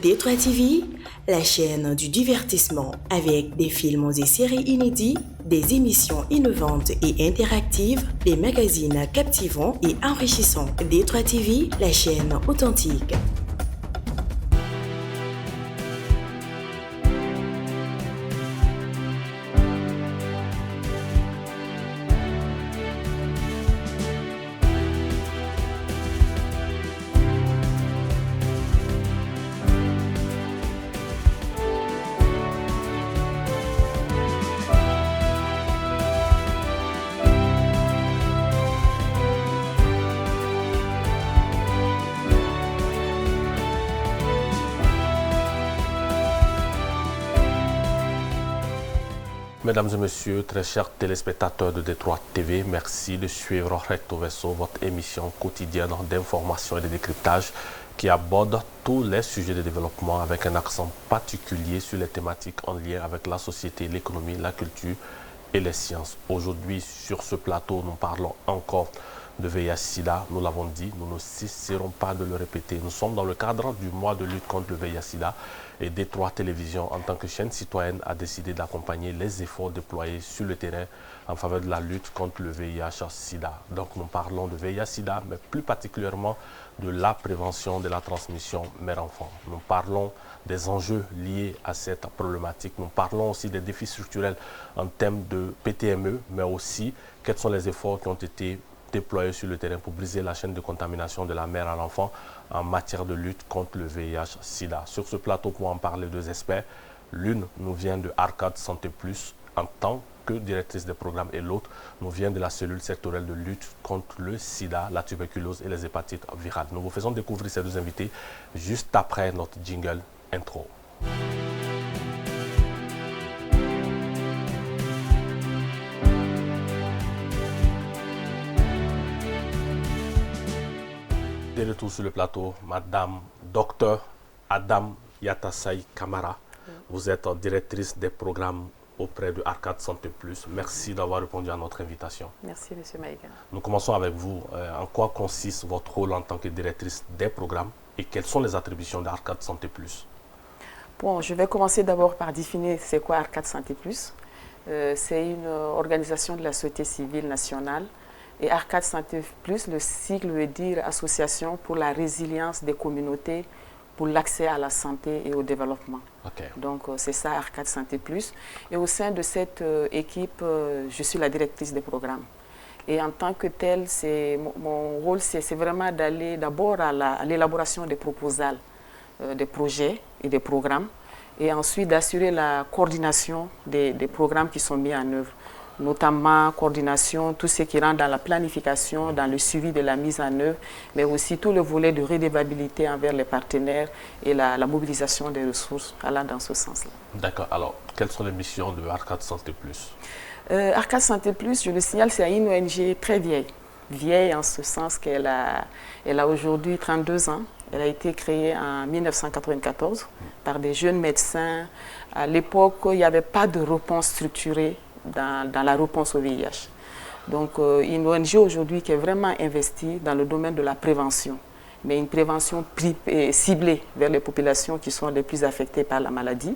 D3 TV, la chaîne du divertissement avec des films et séries inédits, des émissions innovantes et interactives, des magazines captivants et enrichissants. D3 TV, la chaîne authentique. Mesdames et messieurs, très chers téléspectateurs de D3 TV, merci de suivre Recto Verso, votre émission quotidienne d'information et de décryptage qui aborde tous les sujets de développement avec un accent particulier sur les thématiques en lien avec la société, l'économie, la culture et les sciences. Aujourd'hui, sur ce plateau, nous parlons encore de VIH-Sida. Nous l'avons dit, nous ne cesserons pas de le répéter. Nous sommes dans le cadre du mois de lutte contre le VIH-Sida et D3 Télévision, en tant que chaîne citoyenne, a décidé d'accompagner les efforts déployés sur le terrain en faveur de la lutte contre le VIH-Sida. Donc nous parlons de VIH-Sida, mais plus particulièrement de la prévention de la transmission mère-enfant. Nous parlons des enjeux liés à cette problématique. Nous parlons aussi des défis structurels en termes de PTME, mais aussi quels sont les efforts qui ont été déployés sur le terrain pour briser la chaîne de contamination de la mère à l'enfant en matière de lutte contre le VIH-Sida. Sur ce plateau, pour en parler, deux experts. L'une nous vient de Arcade Santé Plus en tant que directrice des programmes et l'autre nous vient de la cellule sectorielle de lutte contre le sida, la tuberculose et les hépatites virales. Nous vous faisons découvrir ces deux invités juste après notre jingle intro. De retour sur le plateau, Madame Docteur Adam Yatassaï Kamara. Vous êtes directrice des programmes auprès de Arcade Santé Plus. Merci d'avoir répondu à notre invitation. Merci, M. Maïga. Nous commençons avec vous. En quoi consiste votre rôle en tant que directrice des programmes et quelles sont les attributions d'Arcade Santé Plus? Bon, je vais commencer d'abord par définir c'est quoi Arcade Santé Plus. C'est une organisation de la société civile nationale. Et Arcade Santé Plus, le sigle veut dire Association pour la résilience des communautés pour l'accès à la santé et au développement. Okay. Donc c'est ça Arcade Santé Plus. Et au sein de cette équipe, je suis la directrice des programmes. Et en tant que telle, mon rôle, c'est vraiment d'aller d'abord à l'élaboration des proposals, des projets et des programmes, et ensuite d'assurer la coordination des programmes qui sont mis en œuvre, notamment coordination, tout ce qui rentre dans la planification, dans le suivi de la mise en œuvre, mais aussi tout le volet de redevabilité envers les partenaires et la mobilisation des ressources allant dans ce sens-là. D'accord. Alors, quelles sont les missions de Arcade Santé Plus? Arcade Santé Plus, je le signale, c'est une ONG très vieille. Vieille en ce sens qu'elle a aujourd'hui 32 ans. Elle a été créée en 1994 par des jeunes médecins. À l'époque, il n'y avait pas de réponse structurée dans la réponse au VIH. Donc une ONG aujourd'hui qui est vraiment investie dans le domaine de la prévention, mais une prévention ciblée vers les populations qui sont les plus affectées par la maladie.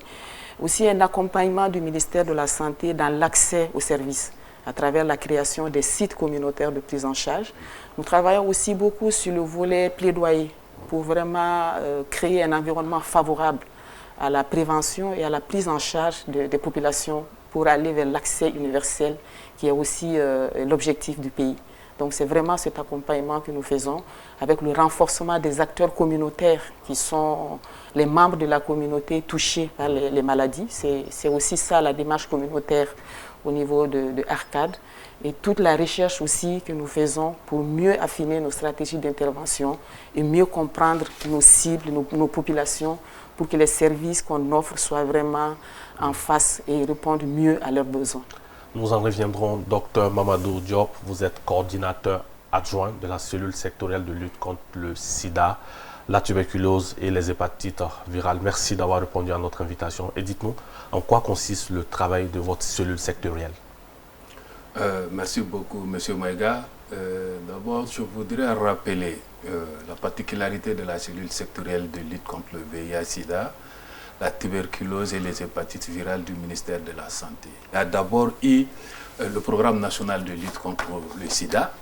Aussi un accompagnement du ministère de la Santé dans l'accès aux services à travers la création des sites communautaires de prise en charge. Nous travaillons aussi beaucoup sur le volet plaidoyer pour vraiment créer un environnement favorable à la prévention et à la prise en charge des populations pour aller vers l'accès universel qui est aussi l'objectif du pays. Donc c'est vraiment cet accompagnement que nous faisons avec le renforcement des acteurs communautaires qui sont les membres de la communauté touchés par les maladies. C'est aussi ça la démarche communautaire au niveau de Arcade et toute la recherche aussi que nous faisons pour mieux affiner nos stratégies d'intervention et mieux comprendre nos cibles, nos populations pour que les services qu'on offre soient vraiment en face et répondent mieux à leurs besoins. Nous en reviendrons. Docteur Mamadou Diop, vous êtes coordinateur adjoint de la cellule sectorielle de lutte contre le sida, la tuberculose et les hépatites virales. Merci d'avoir répondu à notre invitation. Et dites-nous, en quoi consiste le travail de votre cellule sectorielle? Merci beaucoup, M. Maïga. D'abord, je voudrais rappeler la particularité de la cellule sectorielle de lutte contre le VIH-Sida, la tuberculose et les hépatites virales du ministère de la Santé. Il y a d'abord eu le programme national de lutte contre le sida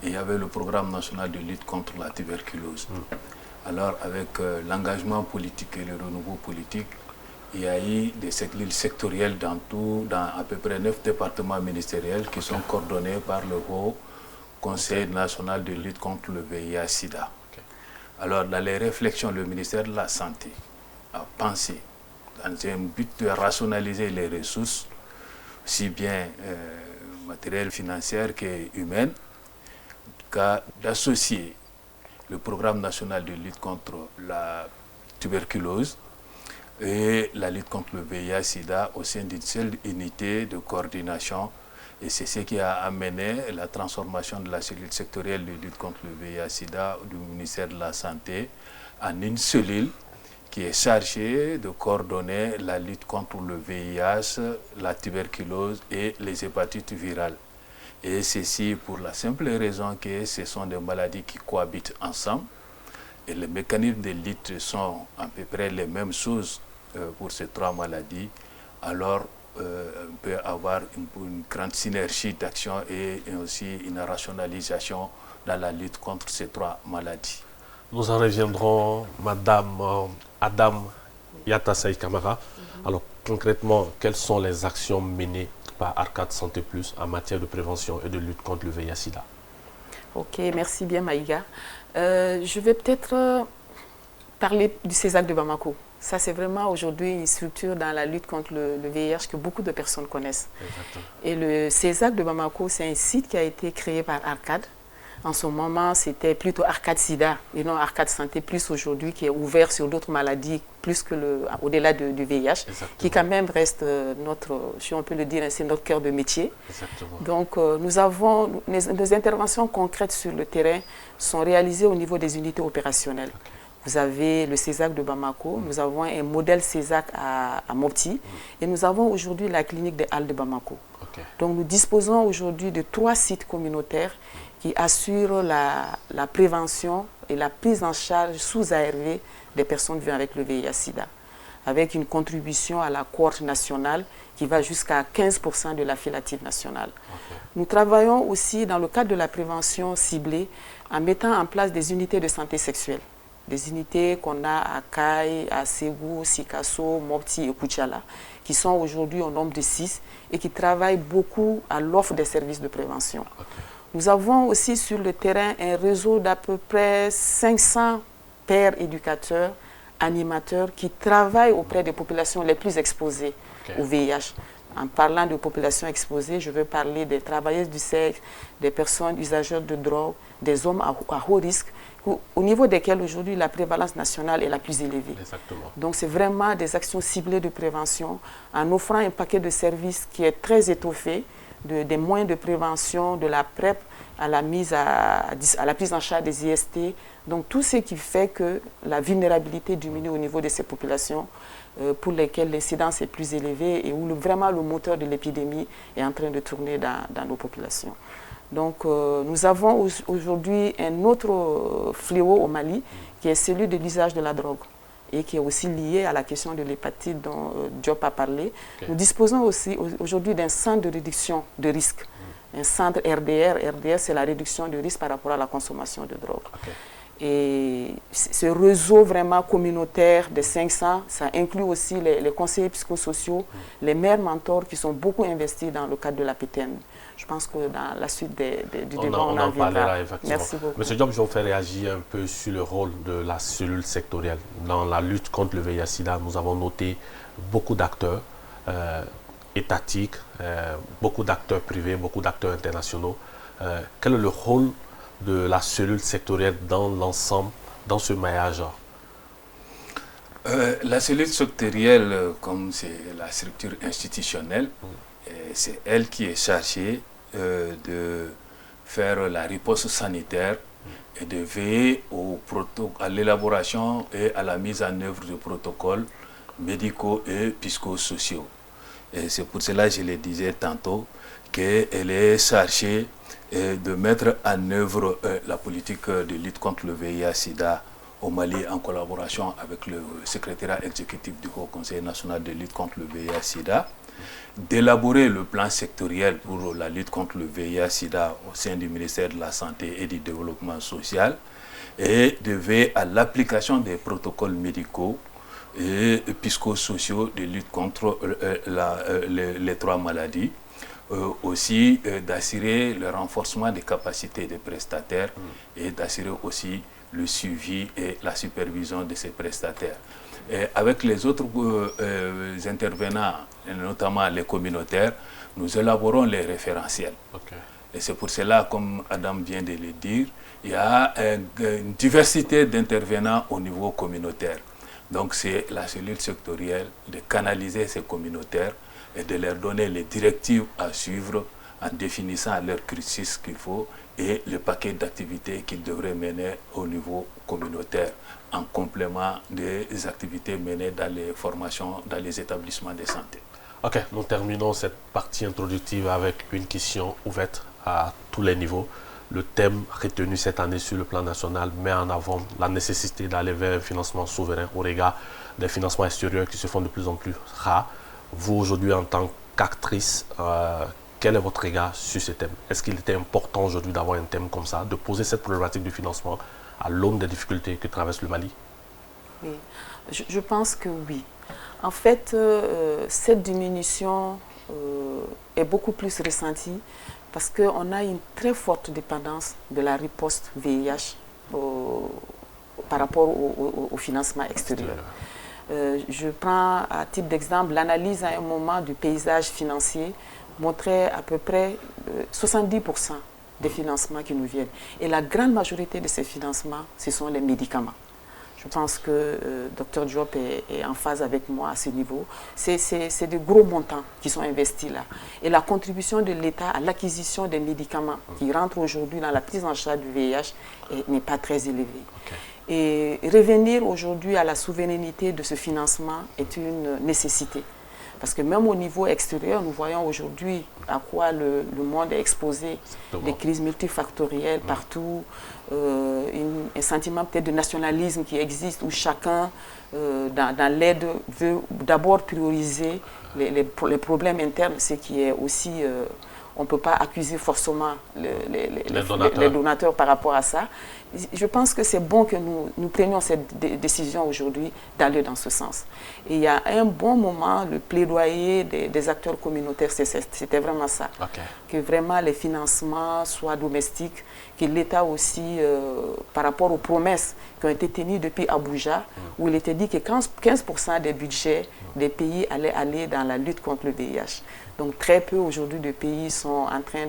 et il y avait le programme national de lutte contre la tuberculose. Alors, avec l'engagement politique et le renouveau politique, il y a eu des cellules sectorielles dans à peu près 9 départements ministériels qui sont coordonnés par le Haut Conseil national de lutte contre le VIH-Sida. Alors, dans les réflexions, le ministère de la Santé a pensé, dans un but de rationaliser les ressources, aussi bien matérielles, financières que humaines, d'associer le programme national de lutte contre la tuberculose et la lutte contre le VIH-Sida au sein d'une seule unité de coordination. Et c'est ce qui a amené la transformation de la cellule sectorielle de lutte contre le VIH-Sida du ministère de la Santé en une cellule qui est chargée de coordonner la lutte contre le VIH, la tuberculose et les hépatites virales. Et ceci pour la simple raison que ce sont des maladies qui cohabitent ensemble et les mécanismes de lutte sont à peu près les mêmes choses pour ces 3 maladies. Alors, on peut avoir une grande synergie d'action et aussi une rationalisation dans la lutte contre ces 3 maladies. Nous en reviendrons, Madame Adam Yatassaï Camara. Alors, concrètement, quelles sont les actions menées par Arcade Santé Plus en matière de prévention et de lutte contre le VIH-Sida? Ok, merci bien Maïga. Je vais peut-être parler du CESAC de Bamako. Ça, c'est vraiment aujourd'hui une structure dans la lutte contre le VIH que beaucoup de personnes connaissent. Exactement. Et le CESAC de Bamako, c'est un site qui a été créé par Arcade. En ce moment, c'était plutôt Arcade Sida et non Arcade Santé Plus aujourd'hui, qui est ouvert sur d'autres maladies plus que au-delà du VIH, exactement, qui quand même reste notre, si on peut le dire, c'est notre cœur de métier. Exactement. Donc, nous avons, nos interventions concrètes sur le terrain sont réalisées au niveau des unités opérationnelles. Okay. Vous avez le CESAC de Bamako, nous avons un modèle CESAC à Mopti et nous avons aujourd'hui la clinique des Halles de Bamako. Okay. Donc nous disposons aujourd'hui de 3 sites communautaires qui assurent la prévention et la prise en charge sous ARV des personnes vivant avec le VIH-Sida, avec une contribution à la cohorte nationale qui va jusqu'à 15% de la filative nationale. Okay. Nous travaillons aussi dans le cadre de la prévention ciblée en mettant en place des unités de santé sexuelle. Des unités qu'on a à Kaï, à Ségou, Sikasso, Mopti et Kouchala, qui sont aujourd'hui au nombre de 6 et qui travaillent beaucoup à l'offre des services de prévention. Okay. Nous avons aussi sur le terrain un réseau d'à peu près 500 pères éducateurs, animateurs qui travaillent auprès des populations les plus exposées au VIH. En parlant de populations exposées, je veux parler des travailleuses du sexe, des personnes usagères de drogue, des hommes à haut risque, au niveau desquels aujourd'hui la prévalence nationale est la plus élevée. Exactement. Donc c'est vraiment des actions ciblées de prévention en offrant un paquet de services qui est très étoffé, des moyens de prévention, de la PrEP à la prise en charge des IST. Donc tout ce qui fait que la vulnérabilité diminue au niveau de ces populations pour lesquelles l'incidence est plus élevée et où vraiment le moteur de l'épidémie est en train de tourner dans nos populations. Donc nous avons aujourd'hui un autre fléau au Mali qui est celui de l'usage de la drogue et qui est aussi lié à la question de l'hépatite dont Diop a parlé. Okay. Nous disposons aussi aujourd'hui d'un centre de réduction de risque, un centre RDR. RDR, c'est la réduction de risque par rapport à la consommation de drogue. Okay. Et ce réseau vraiment communautaire de 500, ça inclut aussi les conseillers psychosociaux, les maires mentors qui sont beaucoup investis dans le cadre de la PTM. Je pense que dans la suite du débat, on en parlera. Merci beaucoup. Monsieur Diop, je vous fais réagir un peu sur le rôle de la cellule sectorielle. Dans la lutte contre le VIH-Sida, nous avons noté beaucoup d'acteurs étatiques, beaucoup d'acteurs privés, beaucoup d'acteurs internationaux. Quel est le rôle de la cellule sectorielle dans l'ensemble, dans ce maillage? La cellule sectorielle, comme c'est la structure institutionnelle, c'est elle qui est chargée de faire la riposte sanitaire et de veiller à l'élaboration et à la mise en œuvre de protocoles médicaux et psychosociaux. Et c'est pour cela que je le disais tantôt, qu'elle est chargée de mettre en œuvre la politique de lutte contre le VIH-Sida au Mali en collaboration avec le secrétariat exécutif du Haut Conseil national de lutte contre le VIH-Sida, d'élaborer le plan sectoriel pour la lutte contre le VIH-Sida au sein du ministère de la Santé et du Développement social et de veiller à l'application des protocoles médicaux et psychosociaux de lutte contre les 3 maladies. Aussi d'assurer le renforcement des capacités des prestataires et d'assurer aussi le suivi et la supervision de ces prestataires. Et avec les autres intervenants, notamment les communautaires, nous élaborons les référentiels. Okay. Et c'est pour cela, comme Adam vient de le dire, il y a une diversité d'intervenants au niveau communautaire. Donc c'est la cellule sectorielle de canaliser ces communautaires et de leur donner les directives à suivre en définissant leur cursus qu'il faut et le paquet d'activités qu'ils devraient mener au niveau communautaire en complément des activités menées dans les formations, dans les établissements de santé. Ok, nous terminons cette partie introductive avec une question ouverte à tous les niveaux. Le thème retenu cette année sur le plan national met en avant la nécessité d'aller vers un financement souverain au regard des financements extérieurs qui se font de plus en plus rares. Vous, aujourd'hui, en tant qu'actrice, quel est votre regard sur ce thème? Est-ce qu'il était important aujourd'hui d'avoir un thème comme ça, de poser cette problématique du financement à l'aune des difficultés que traverse le Mali? Oui, je pense que oui. En fait, cette diminution est beaucoup plus ressentie parce qu'on a une très forte dépendance de la riposte VIH par rapport au financement extérieur. Je prends à titre d'exemple l'analyse à un moment du paysage financier montrait à peu près 70% des financements qui nous viennent. Et la grande majorité de ces financements, ce sont les médicaments. Je pense que Dr Diop est en phase avec moi à ce niveau. C'est de gros montants qui sont investis là. Et la contribution de l'État à l'acquisition des médicaments qui rentrent aujourd'hui dans la prise en charge du VIH n'est pas très élevée. Okay. Et revenir aujourd'hui à la souveraineté de ce financement est une nécessité. Parce que même au niveau extérieur, nous voyons aujourd'hui à quoi le monde est exposé, des crises multifactorielles partout, un sentiment peut-être de nationalisme qui existe où chacun, dans l'aide, veut d'abord prioriser les problèmes internes, ce qui est aussi... on ne peut pas accuser forcément les donateurs par rapport à ça. Je pense que c'est bon que nous prenions cette décision aujourd'hui d'aller dans ce sens. Et il y a un bon moment, le plaidoyer des acteurs communautaires, c'était vraiment ça. Okay. Que vraiment les financements soient domestiques, que l'État aussi, par rapport aux promesses qui ont été tenues depuis Abuja, où il était dit que 15% des budgets des pays allaient aller dans la lutte contre le VIH. Donc très peu aujourd'hui de pays sont en train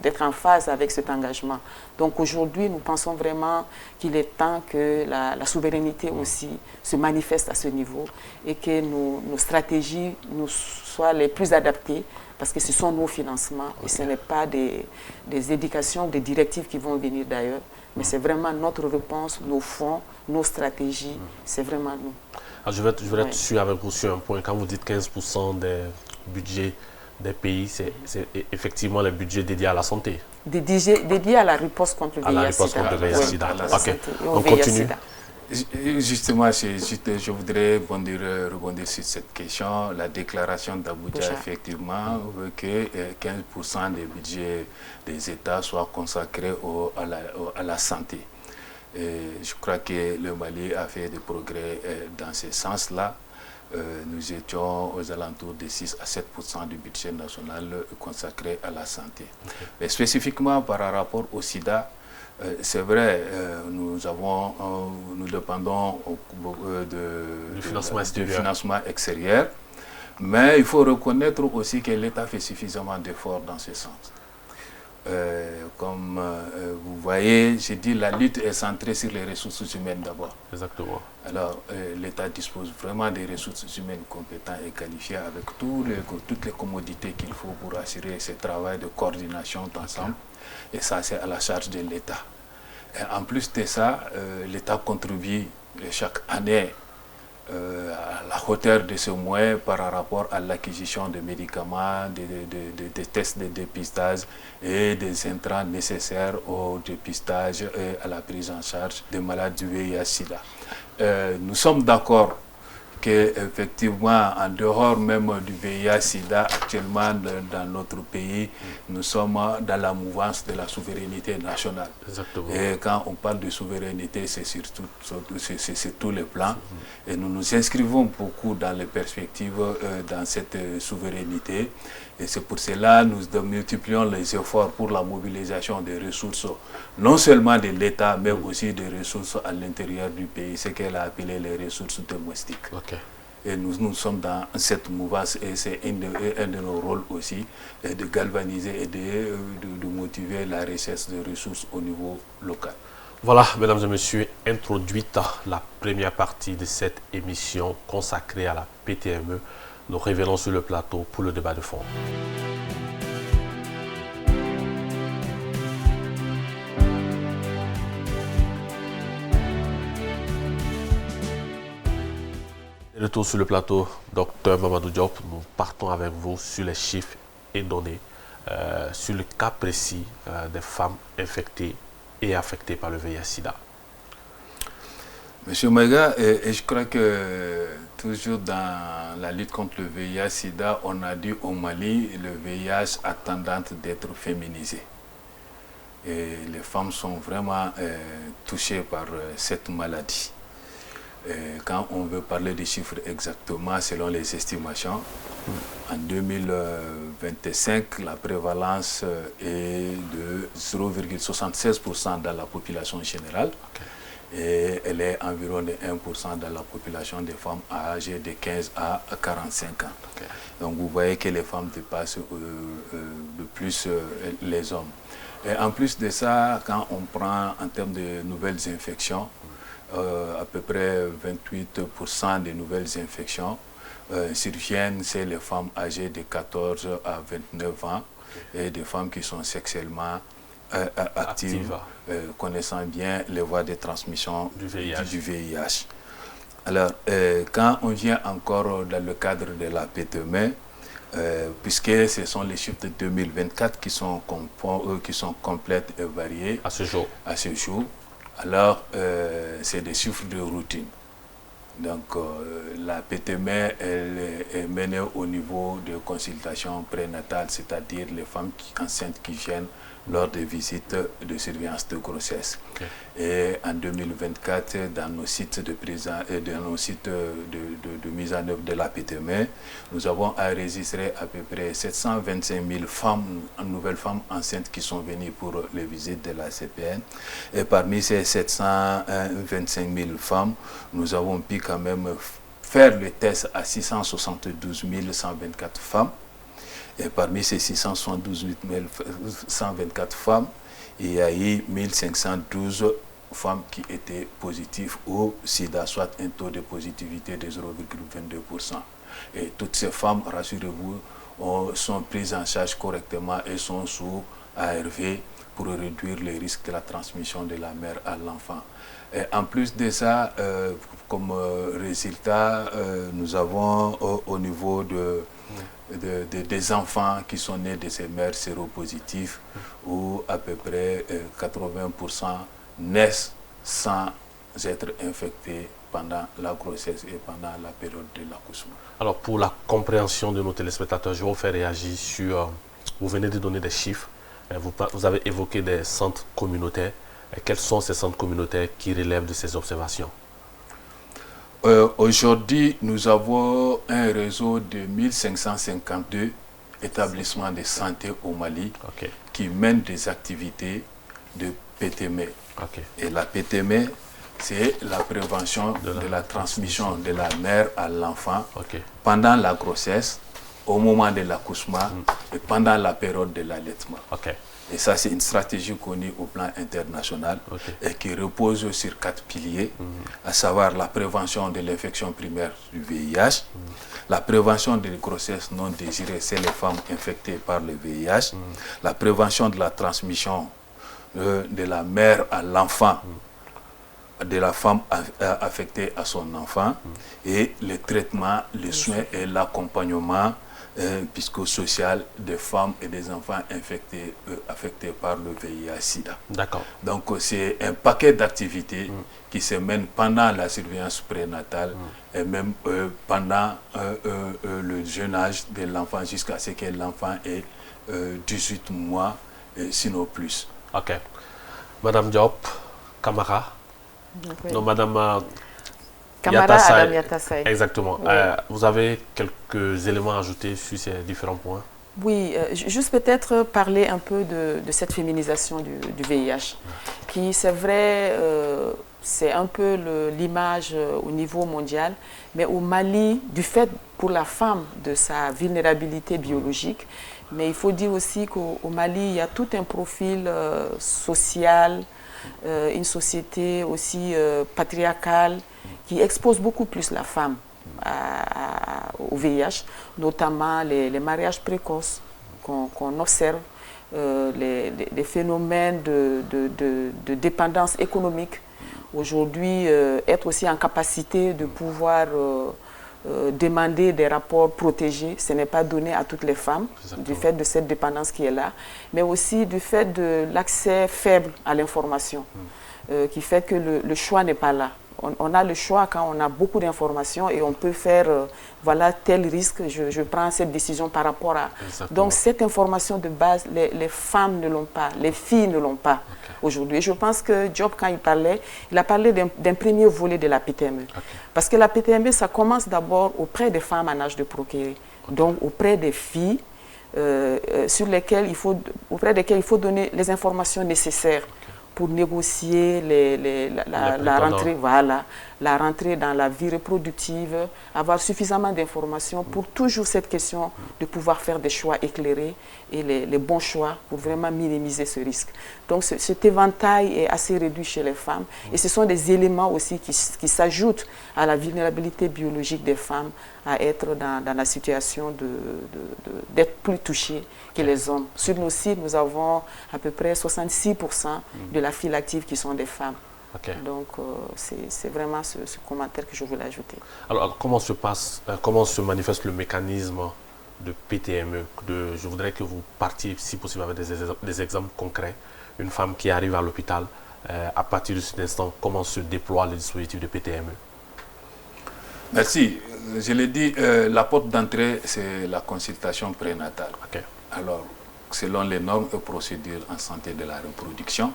d'être en phase avec cet engagement. Donc aujourd'hui, nous pensons vraiment qu'il est temps que la souveraineté aussi se manifeste à ce niveau et que nos stratégies nous soient les plus adaptées parce que ce sont nos financements et ce n'est pas des éducations, des directives qui vont venir d'ailleurs, mais c'est vraiment notre réponse, nos fonds, nos stratégies, c'est vraiment nous. Alors je vais être sûr avec vous sur un point. Quand vous dites 15% des budgets des pays, c'est effectivement le budget dédié à la santé. Dédié à la riposte contre le VIH-Sida. À la riposte contre le VIH-Sida. Ok, on continue. Justement, je voudrais rebondir sur cette question. La déclaration d'Abuja, effectivement, veut que 15% des budgets des États soient consacrés à la santé. Et je crois que le Mali a fait des progrès dans ce sens-là. Nous étions aux alentours de 6 à 7% du budget national consacré à la santé. Okay. Mais spécifiquement par rapport au sida, c'est vrai, nous dépendons du financement extérieur, mais il faut reconnaître aussi que l'État fait suffisamment d'efforts dans ce sens. Comme vous voyez, j'ai dit la lutte est centrée sur les ressources humaines d'abord. Exactement. Alors, l'État dispose vraiment des ressources humaines compétentes et qualifiées avec toutes les commodités qu'il faut pour assurer ce travail de coordination d'ensemble. Et ça, c'est à la charge de l'État. En plus de ça, l'État contribue chaque année à la hauteur de ce moyen par rapport à l'acquisition de médicaments, des tests de dépistage et des intrants nécessaires au dépistage et à la prise en charge des malades du VIH-Sida. Nous sommes d'accord qu'effectivement, en dehors même du VIH-Sida, actuellement dans notre pays, nous sommes dans la mouvance de la souveraineté nationale. Exactement. Et quand on parle de souveraineté, c'est sur tous les plans. Et nous nous inscrivons beaucoup dans les perspectives dans cette souveraineté. Et c'est pour cela que nous multiplions les efforts pour la mobilisation des ressources, non seulement de l'État, mais aussi des ressources à l'intérieur du pays, ce qu'elle a appelé les ressources domestiques. Okay. Et nous sommes dans cette mouvance et c'est un de nos rôles aussi de galvaniser et de motiver la recherche de ressources au niveau local. Voilà, mesdames et messieurs, introduite la première partie de cette émission consacrée à la PTME. Nous revenons sur le plateau pour le débat de fond. Retour sur le plateau, Dr Mamadou Diop, nous partons avec vous sur les chiffres et données, sur le cas précis des femmes infectées et affectées par le VIH-Sida. Monsieur Maïga, et je crois que toujours dans la lutte contre le VIH-Sida, on a dit au Mali, le VIH a tendance d'être féminisé. Et les femmes sont vraiment touchées par cette maladie. Quand on veut parler des chiffres exactement, selon les estimations, en 2025, la prévalence est de 0,76% dans la population générale. Okay. Et elle est environ de 1% dans la population des femmes âgées de 15 à 45 ans. Okay. Donc vous voyez que les femmes dépassent de plus les hommes. Et en plus de ça, quand on prend en termes de nouvelles infections, à peu près 28% des nouvelles infections surviennent chez les femmes âgées de 14 à 29 ans et des femmes qui sont sexuellement actives, connaissant bien les voies de transmission du VIH. Alors, quand on vient encore dans le cadre de la PTME, puisque ce sont les chiffres de 2024 qui sont complètes et variés à ce jour. Alors, c'est des chiffres de routine. Donc, la PTME, elle est menée au niveau de consultations prénatales, c'est-à-dire les femmes enceintes qui viennent lors des visites de surveillance de grossesse. Okay. Et en 2024, dans nos sites de mise en œuvre de la PTME, nous avons enregistré à peu près 725 000 femmes, nouvelles femmes enceintes qui sont venues pour les visites de la CPN. Et parmi ces 725 000 femmes, nous avons pu quand même faire le test à 672 124 femmes. Et parmi ces 672 124 femmes, il y a eu 1512 femmes qui étaient positives au sida, soit un taux de positivité de 0,22%. Et toutes ces femmes, rassurez-vous, sont prises en charge correctement et sont sous ARV pour réduire les risques de la transmission de la mère à l'enfant. Et en plus de ça, comme résultat, nous avons au niveau des enfants qui sont nés de ces mères séropositives, où à peu près 80% naissent sans être infectés pendant la grossesse et pendant la période de l'accouchement. Alors pour la compréhension de nos téléspectateurs, je vais vous faire réagir sur... Vous venez de donner des chiffres, vous avez évoqué des centres communautaires. Quels sont ces centres communautaires qui relèvent de ces observations? Aujourd'hui, nous avons un réseau de 1552 établissements de santé au Mali qui mènent des activités de PTME. Et la PTME, c'est la prévention de la transmission de la mère à l'enfant pendant la grossesse, au moment de l'accouchement et pendant la période de l'allaitement. Et ça, c'est une stratégie connue au plan international et qui repose sur 4 piliers, à savoir la prévention de l'infection primaire du VIH, la prévention des grossesses non désirées chez les femmes infectées par le VIH, la prévention de la transmission de la mère à l'enfant de la femme affectée à son enfant et le traitement, les soins et l'accompagnement psychosocial des femmes et des enfants affectés par le VIH-Sida. D'accord. Donc c'est un paquet d'activités qui se mènent pendant la surveillance prénatale et même pendant le jeune âge de l'enfant jusqu'à ce que l'enfant ait 18 mois, sinon plus. Ok. Madame Diop, Camara. Oui. Non, Madame Camara Yatassaye. Adam Yatassaye. Exactement. Oui. Vous avez quelques éléments à ajouter sur ces différents points? Oui, juste peut-être parler un peu de cette féminisation du VIH, qui c'est vrai, c'est un peu l'image au niveau mondial, mais au Mali, du fait pour la femme de sa vulnérabilité biologique, mais il faut dire aussi qu'au Mali, il y a tout un profil social, une société aussi patriarcale qui expose beaucoup plus la femme au VIH, notamment les mariages précoces qu'on observe, les phénomènes de dépendance économique. Aujourd'hui, être aussi en capacité de pouvoir demander des rapports protégés, ce n'est pas donné à toutes les femmes. Exactement. Du fait de cette dépendance qui est là, mais aussi du fait de l'accès faible à l'information, qui fait que le choix n'est pas là. On a le choix quand on a beaucoup d'informations et on peut faire, voilà, tel risque, je prends cette décision par rapport à... Exactement. Donc cette information de base, les femmes ne l'ont pas, les filles ne l'ont pas aujourd'hui. Et je pense que Diop, quand il a parlé d'un premier volet de la PTME. Parce que la PTME, ça commence d'abord auprès des femmes en âge de procréer, donc auprès des filles, auprès desquelles il faut donner les informations nécessaires pour négocier la rentrée, voilà, la rentrée dans la vie reproductive, avoir suffisamment d'informations pour toujours cette question de pouvoir faire des choix éclairés et les bons choix pour vraiment minimiser ce risque. Donc cet éventail est assez réduit chez les femmes et ce sont des éléments aussi qui s'ajoutent à la vulnérabilité biologique des femmes à être dans la situation d'être plus touchées que les hommes. Sur nos sites, nous avons à peu près 66% de la file active qui sont des femmes. Donc c'est vraiment ce commentaire que je voulais ajouter. Alors comment se manifeste le mécanisme de PTME? Je voudrais que vous partiez, si possible, avec des exemples concrets. Une femme qui arrive à l'hôpital, à partir de cet instant, comment se déploie le dispositif de PTME? Merci. Je l'ai dit, la porte d'entrée, c'est la consultation prénatale. Alors, selon les normes et procédures en santé de la reproduction,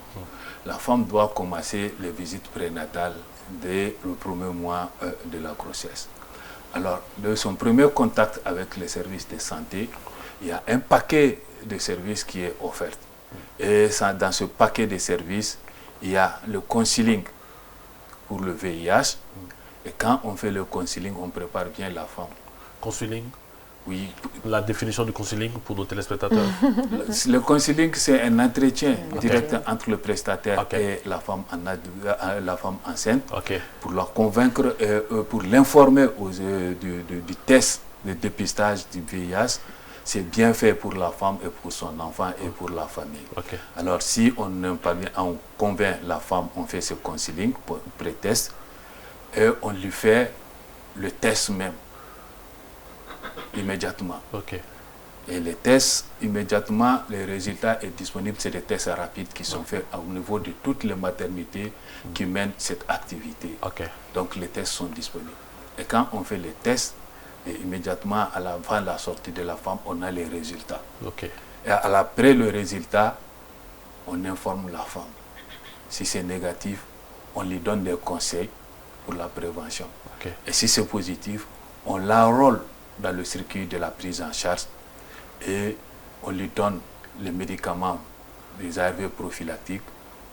la femme doit commencer les visites prénatales dès le premier mois de la grossesse. Alors, de son premier contact avec les services de santé, il y a un paquet de services qui est offert. Et dans ce paquet de services, il y a le counseling pour le VIH. Et quand on fait le counseling, on prépare bien la femme. Counseling? Oui. La définition du counseling pour nos téléspectateurs? Le counseling, c'est un entretien direct entre le prestataire et la femme enceinte pour la convaincre, pour l'informer du test de dépistage du VIH. C'est bien fait pour la femme et pour son enfant et pour la famille. Alors si on convainc la femme, on fait ce counseling, pré-test, et on lui fait le test même, immédiatement. Et les tests, immédiatement, les résultats sont disponibles. C'est des tests rapides qui sont faits au niveau de toutes les maternités qui mènent cette activité. Donc les tests sont disponibles. Et quand on fait les tests, et immédiatement, avant la sortie de la femme, on a les résultats. Et après le résultat, on informe la femme. Si c'est négatif, on lui donne des conseils pour la prévention. Et si c'est positif, on l'enrôle dans le circuit de la prise en charge et on lui donne les médicaments, des ARV prophylactiques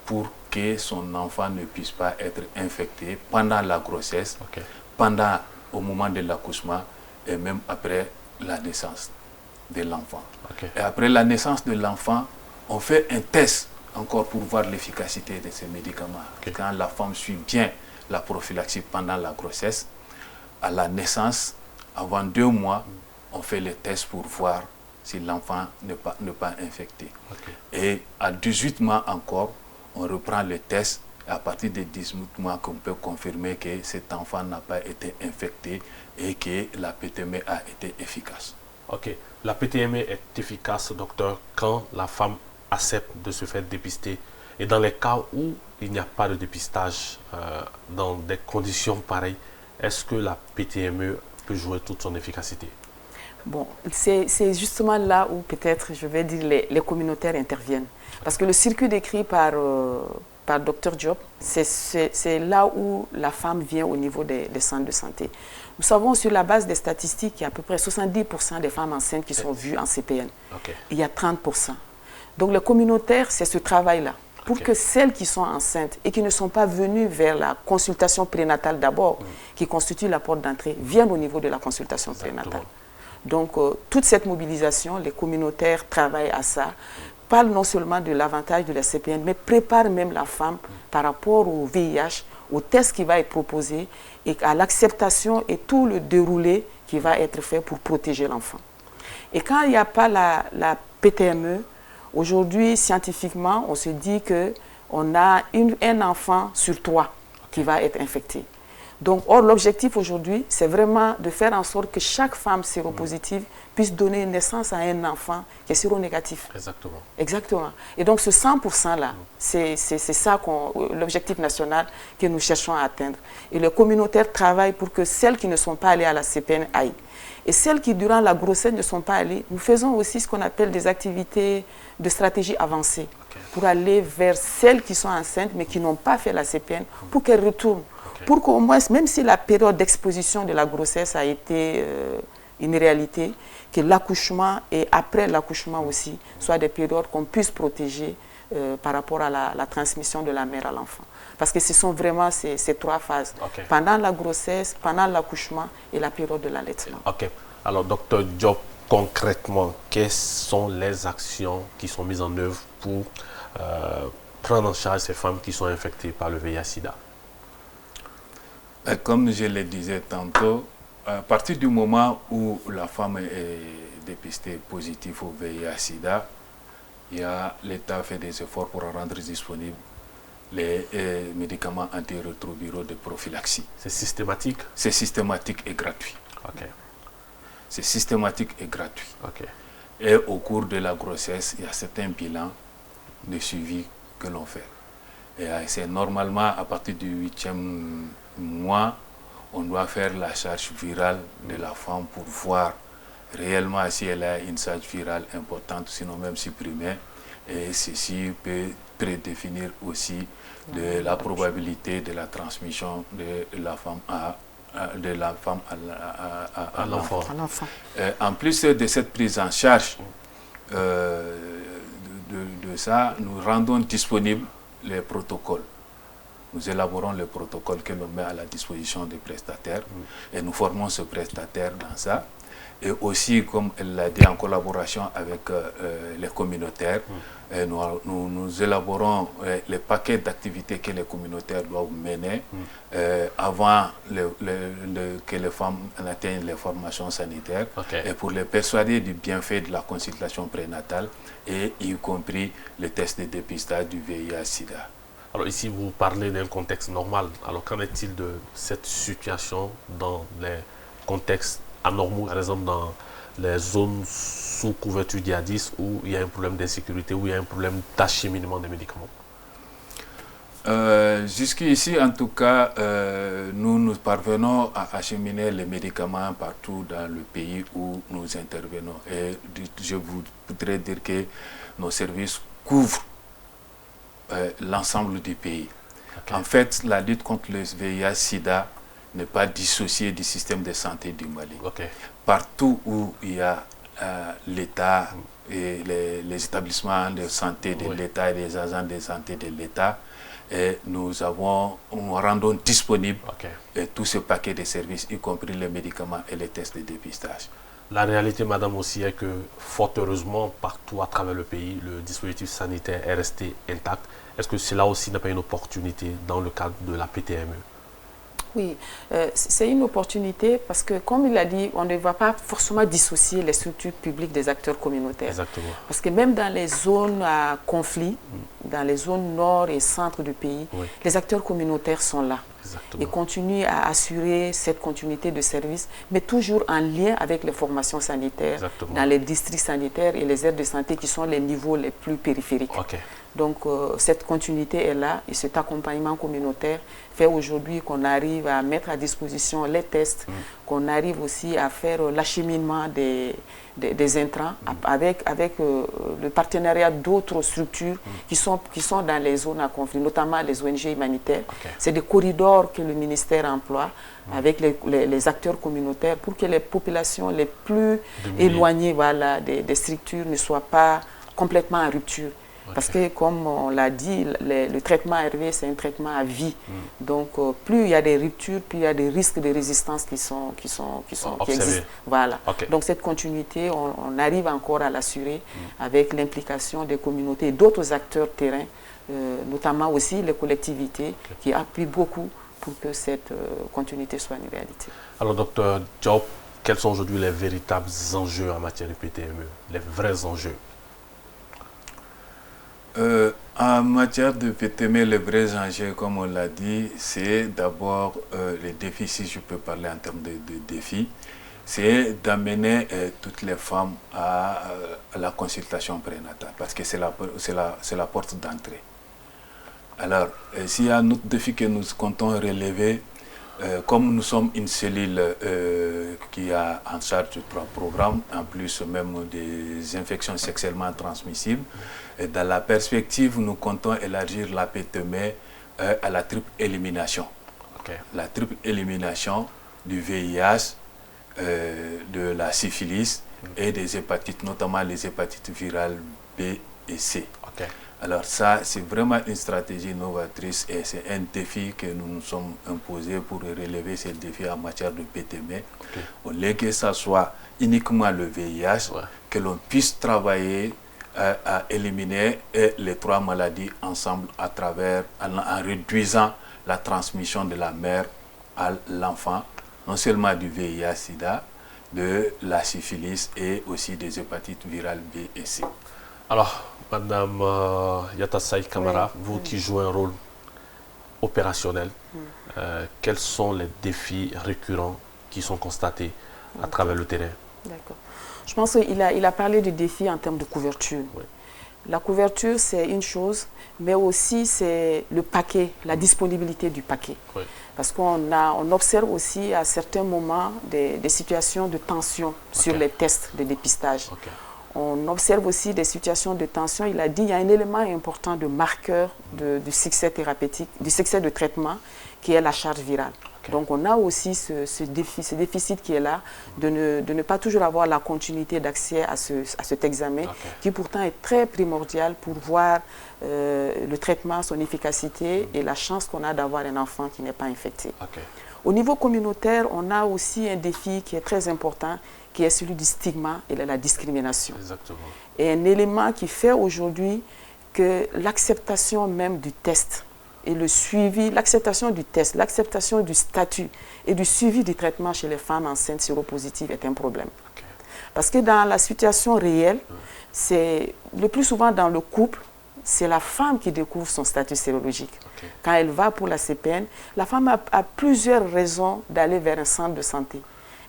pour que son enfant ne puisse pas être infecté pendant la grossesse, au moment de l'accouchement et même après la naissance de l'enfant. Et après la naissance de l'enfant, on fait un test encore pour voir l'efficacité de ces médicaments. Quand la femme suit bien la prophylaxie pendant la grossesse, à la naissance, avant 2 mois, on fait les tests pour voir si l'enfant n'est pas infecté. Et à 18 mois encore, on reprend le test À partir des 18 mois qu'on peut confirmer que cet enfant n'a pas été infecté et que la PTME a été efficace. Ok. La PTME est efficace, docteur, quand la femme accepte de se faire dépister. Et dans les cas où il n'y a pas de dépistage, dans des conditions pareilles, est-ce que la PTME peut jouer toute son efficacité? Bon, c'est justement là où peut-être, je vais dire, les communautaires interviennent. Parce que le circuit décrit par Dr Diop, c'est là où la femme vient au niveau des centres de santé. Nous savons sur la base des statistiques qu'il y a à peu près 70% des femmes enceintes qui sont vues en CPN. Okay. Il y a 30%. Donc le communautaire, c'est ce travail-là. Pour que celles qui sont enceintes et qui ne sont pas venues vers la consultation prénatale d'abord, qui constitue la porte d'entrée, viennent au niveau de la consultation prénatale. Donc toute cette mobilisation, les communautaires travaillent à ça, parlent non seulement de l'avantage de la CPN, mais préparent même la femme par rapport au VIH, au test qui va être proposé et à l'acceptation et tout le déroulé qui va être fait pour protéger l'enfant. Et quand il n'y a pas la PTME, aujourd'hui, scientifiquement, on se dit qu'on a un enfant sur 3 qui va être infecté. Donc, or, l'objectif aujourd'hui, c'est vraiment de faire en sorte que chaque femme séropositive puisse donner naissance à un enfant qui est séronégatif. Exactement. Exactement. Et donc, ce 100%-là, c'est ça l'objectif national que nous cherchons à atteindre. Et les communautaires travaillent pour que celles qui ne sont pas allées à la CPN aillent. Et celles qui, durant la grossesse, ne sont pas allées, nous faisons aussi ce qu'on appelle des activités de stratégie avancée pour aller vers celles qui sont enceintes mais qui n'ont pas fait la CPN pour qu'elles retournent. Pour qu'au moins, même si la période d'exposition de la grossesse a été une réalité, que l'accouchement et après l'accouchement aussi soient des périodes qu'on puisse protéger par rapport à la transmission de la mère à l'enfant. Parce que ce sont vraiment ces 3 phases. Pendant la grossesse, pendant l'accouchement et la période de l'allaitement. Ok. Alors, docteur Diop, concrètement, quelles sont les actions qui sont mises en œuvre pour prendre en charge ces femmes qui sont infectées par le VIH-Sida? Comme je le disais tantôt, à partir du moment où la femme est dépistée positive au VIH-Sida, l'État fait des efforts pour rendre disponibles les médicaments antirétroviraux de prophylaxie. C'est systématique? C'est systématique et gratuit. Okay. C'est systématique et gratuit. Okay. Et au cours de la grossesse, il y a certains bilans de suivi que l'on fait. Et c'est normalement à partir du 8e mois, on doit faire la charge virale de la femme pour voir réellement si elle a une charge virale importante, sinon même supprimée. Et ceci peut prédéfinir aussi la probabilité de la transmission de la femme à l'enfant. En plus de cette prise en charge de ça, nous rendons disponibles les protocoles. Nous élaborons le protocole que l'on met à la disposition des prestataires et nous formons ce prestataire dans ça. Et aussi, comme elle l'a dit, en collaboration avec les communautaires, nous élaborons les paquets d'activités que les communautaires doivent mener avant que les femmes atteignent les formations sanitaires et pour les persuader du bienfait de la consultation prénatale et y compris le test de dépistage du VIH-Sida. Alors ici, vous parlez d'un contexte normal. Alors qu'en est-il de cette situation dans les contextes anormaux, par exemple dans les zones sous couverture djihadiste où il y a un problème d'insécurité, où il y a un problème d'acheminement des médicaments? Jusqu'ici, en tout cas, nous parvenons à acheminer les médicaments partout dans le pays où nous intervenons. Et je voudrais dire que nos services couvrent l'ensemble du pays. En fait, la lutte contre le VIH-Sida n'est pas dissociée du système de santé du Mali. Partout où il y a l'État et les établissements de santé de l'État et les agents de santé de l'État, nous rendons disponible tout ce paquet de services, y compris les médicaments et les tests de dépistage. La réalité, madame, aussi est que, fort heureusement, partout à travers le pays, le dispositif sanitaire est resté intact. Est-ce que cela aussi n'a pas une opportunité dans le cadre de la PTME? Oui, c'est une opportunité parce que, comme il a dit, on ne va pas forcément dissocier les structures publiques des acteurs communautaires. Exactement. Parce que même dans les zones à conflit, dans les zones nord et centre du pays, les acteurs communautaires sont là. Exactement. Et continuent à assurer cette continuité de service, mais toujours en lien avec les formations sanitaires, Exactement. dans les districts sanitaires et les aires de santé qui sont les niveaux les plus périphériques. Ok. Donc cette continuité est là et cet accompagnement communautaire fait aujourd'hui qu'on arrive à mettre à disposition les tests, qu'on arrive aussi à faire l'acheminement des intrants avec le partenariat d'autres structures qui sont dans les zones à conflit, notamment les ONG humanitaires. Okay. C'est des corridors que le ministère emploie avec les acteurs communautaires pour que les populations les plus éloignées des structures ne soient pas complètement en rupture. Okay. Parce que, comme on l'a dit, le traitement ARV, c'est un traitement à vie. Donc, plus il y a des ruptures, plus il y a des risques de résistance qui existent. Voilà. Okay. Donc, cette continuité, on arrive encore à l'assurer avec l'implication des communautés et d'autres acteurs terrain, notamment aussi les collectivités qui appuient beaucoup pour que cette continuité soit une réalité. Alors, docteur Diop, quels sont aujourd'hui les véritables enjeux en matière de PTME, les vrais enjeux? En matière de PTME, les vrais enjeux, comme on l'a dit, c'est d'abord les défis, si je peux parler en termes de défis, c'est d'amener toutes les femmes à la consultation prénatale, parce que c'est la porte d'entrée. Alors, s'il y a un autre défi que nous comptons relever, comme nous sommes une cellule qui a en charge 3 programmes, en plus même des infections sexuellement transmissibles, et dans la perspective, nous comptons élargir la PTME à la triple élimination. Okay. La triple élimination du VIH, de la syphilis et des hépatites, notamment les hépatites virales B et C. Okay. Alors ça, c'est vraiment une stratégie novatrice et c'est un défi que nous nous sommes imposés pour relever ces défis en matière de PTME. Okay. Au lieu que ça soit uniquement le VIH, que l'on puisse travailler à éliminer les 3 maladies ensemble en réduisant la transmission de la mère à l'enfant, non seulement du VIH-Sida, de la syphilis et aussi des hépatites virales B et C. Alors, Madame Yatassaï Camara, vous qui jouez un rôle opérationnel, quels sont les défis récurrents qui sont constatés à travers le terrain? D'accord. Je pense qu'il a parlé du défi en termes de couverture. Oui. La couverture, c'est une chose, mais aussi c'est le paquet, la disponibilité du paquet. Oui. Parce qu'on observe aussi à certains moments des situations de tension sur les tests de dépistage. On observe aussi des situations de tension. Il a dit qu'il y a un élément important de marqueur du succès thérapeutique, du succès de traitement, qui est la charge virale. Donc on a aussi ce déficit qui est là, de ne pas toujours avoir la continuité d'accès à cet examen, qui pourtant est très primordial pour voir le traitement, son efficacité et la chance qu'on a d'avoir un enfant qui n'est pas infecté. Au niveau communautaire, on a aussi un défi qui est très important, qui est celui du stigma et de la discrimination. Exactement. Et un élément qui fait aujourd'hui que l'acceptation même du test et le suivi, l'acceptation du test, l'acceptation du statut et du suivi du traitement chez les femmes enceintes séropositives est un problème. Parce que dans la situation réelle, c'est le plus souvent dans le couple, c'est la femme qui découvre son statut sérologique. Quand elle va pour la CPN, la femme a plusieurs raisons d'aller vers un centre de santé.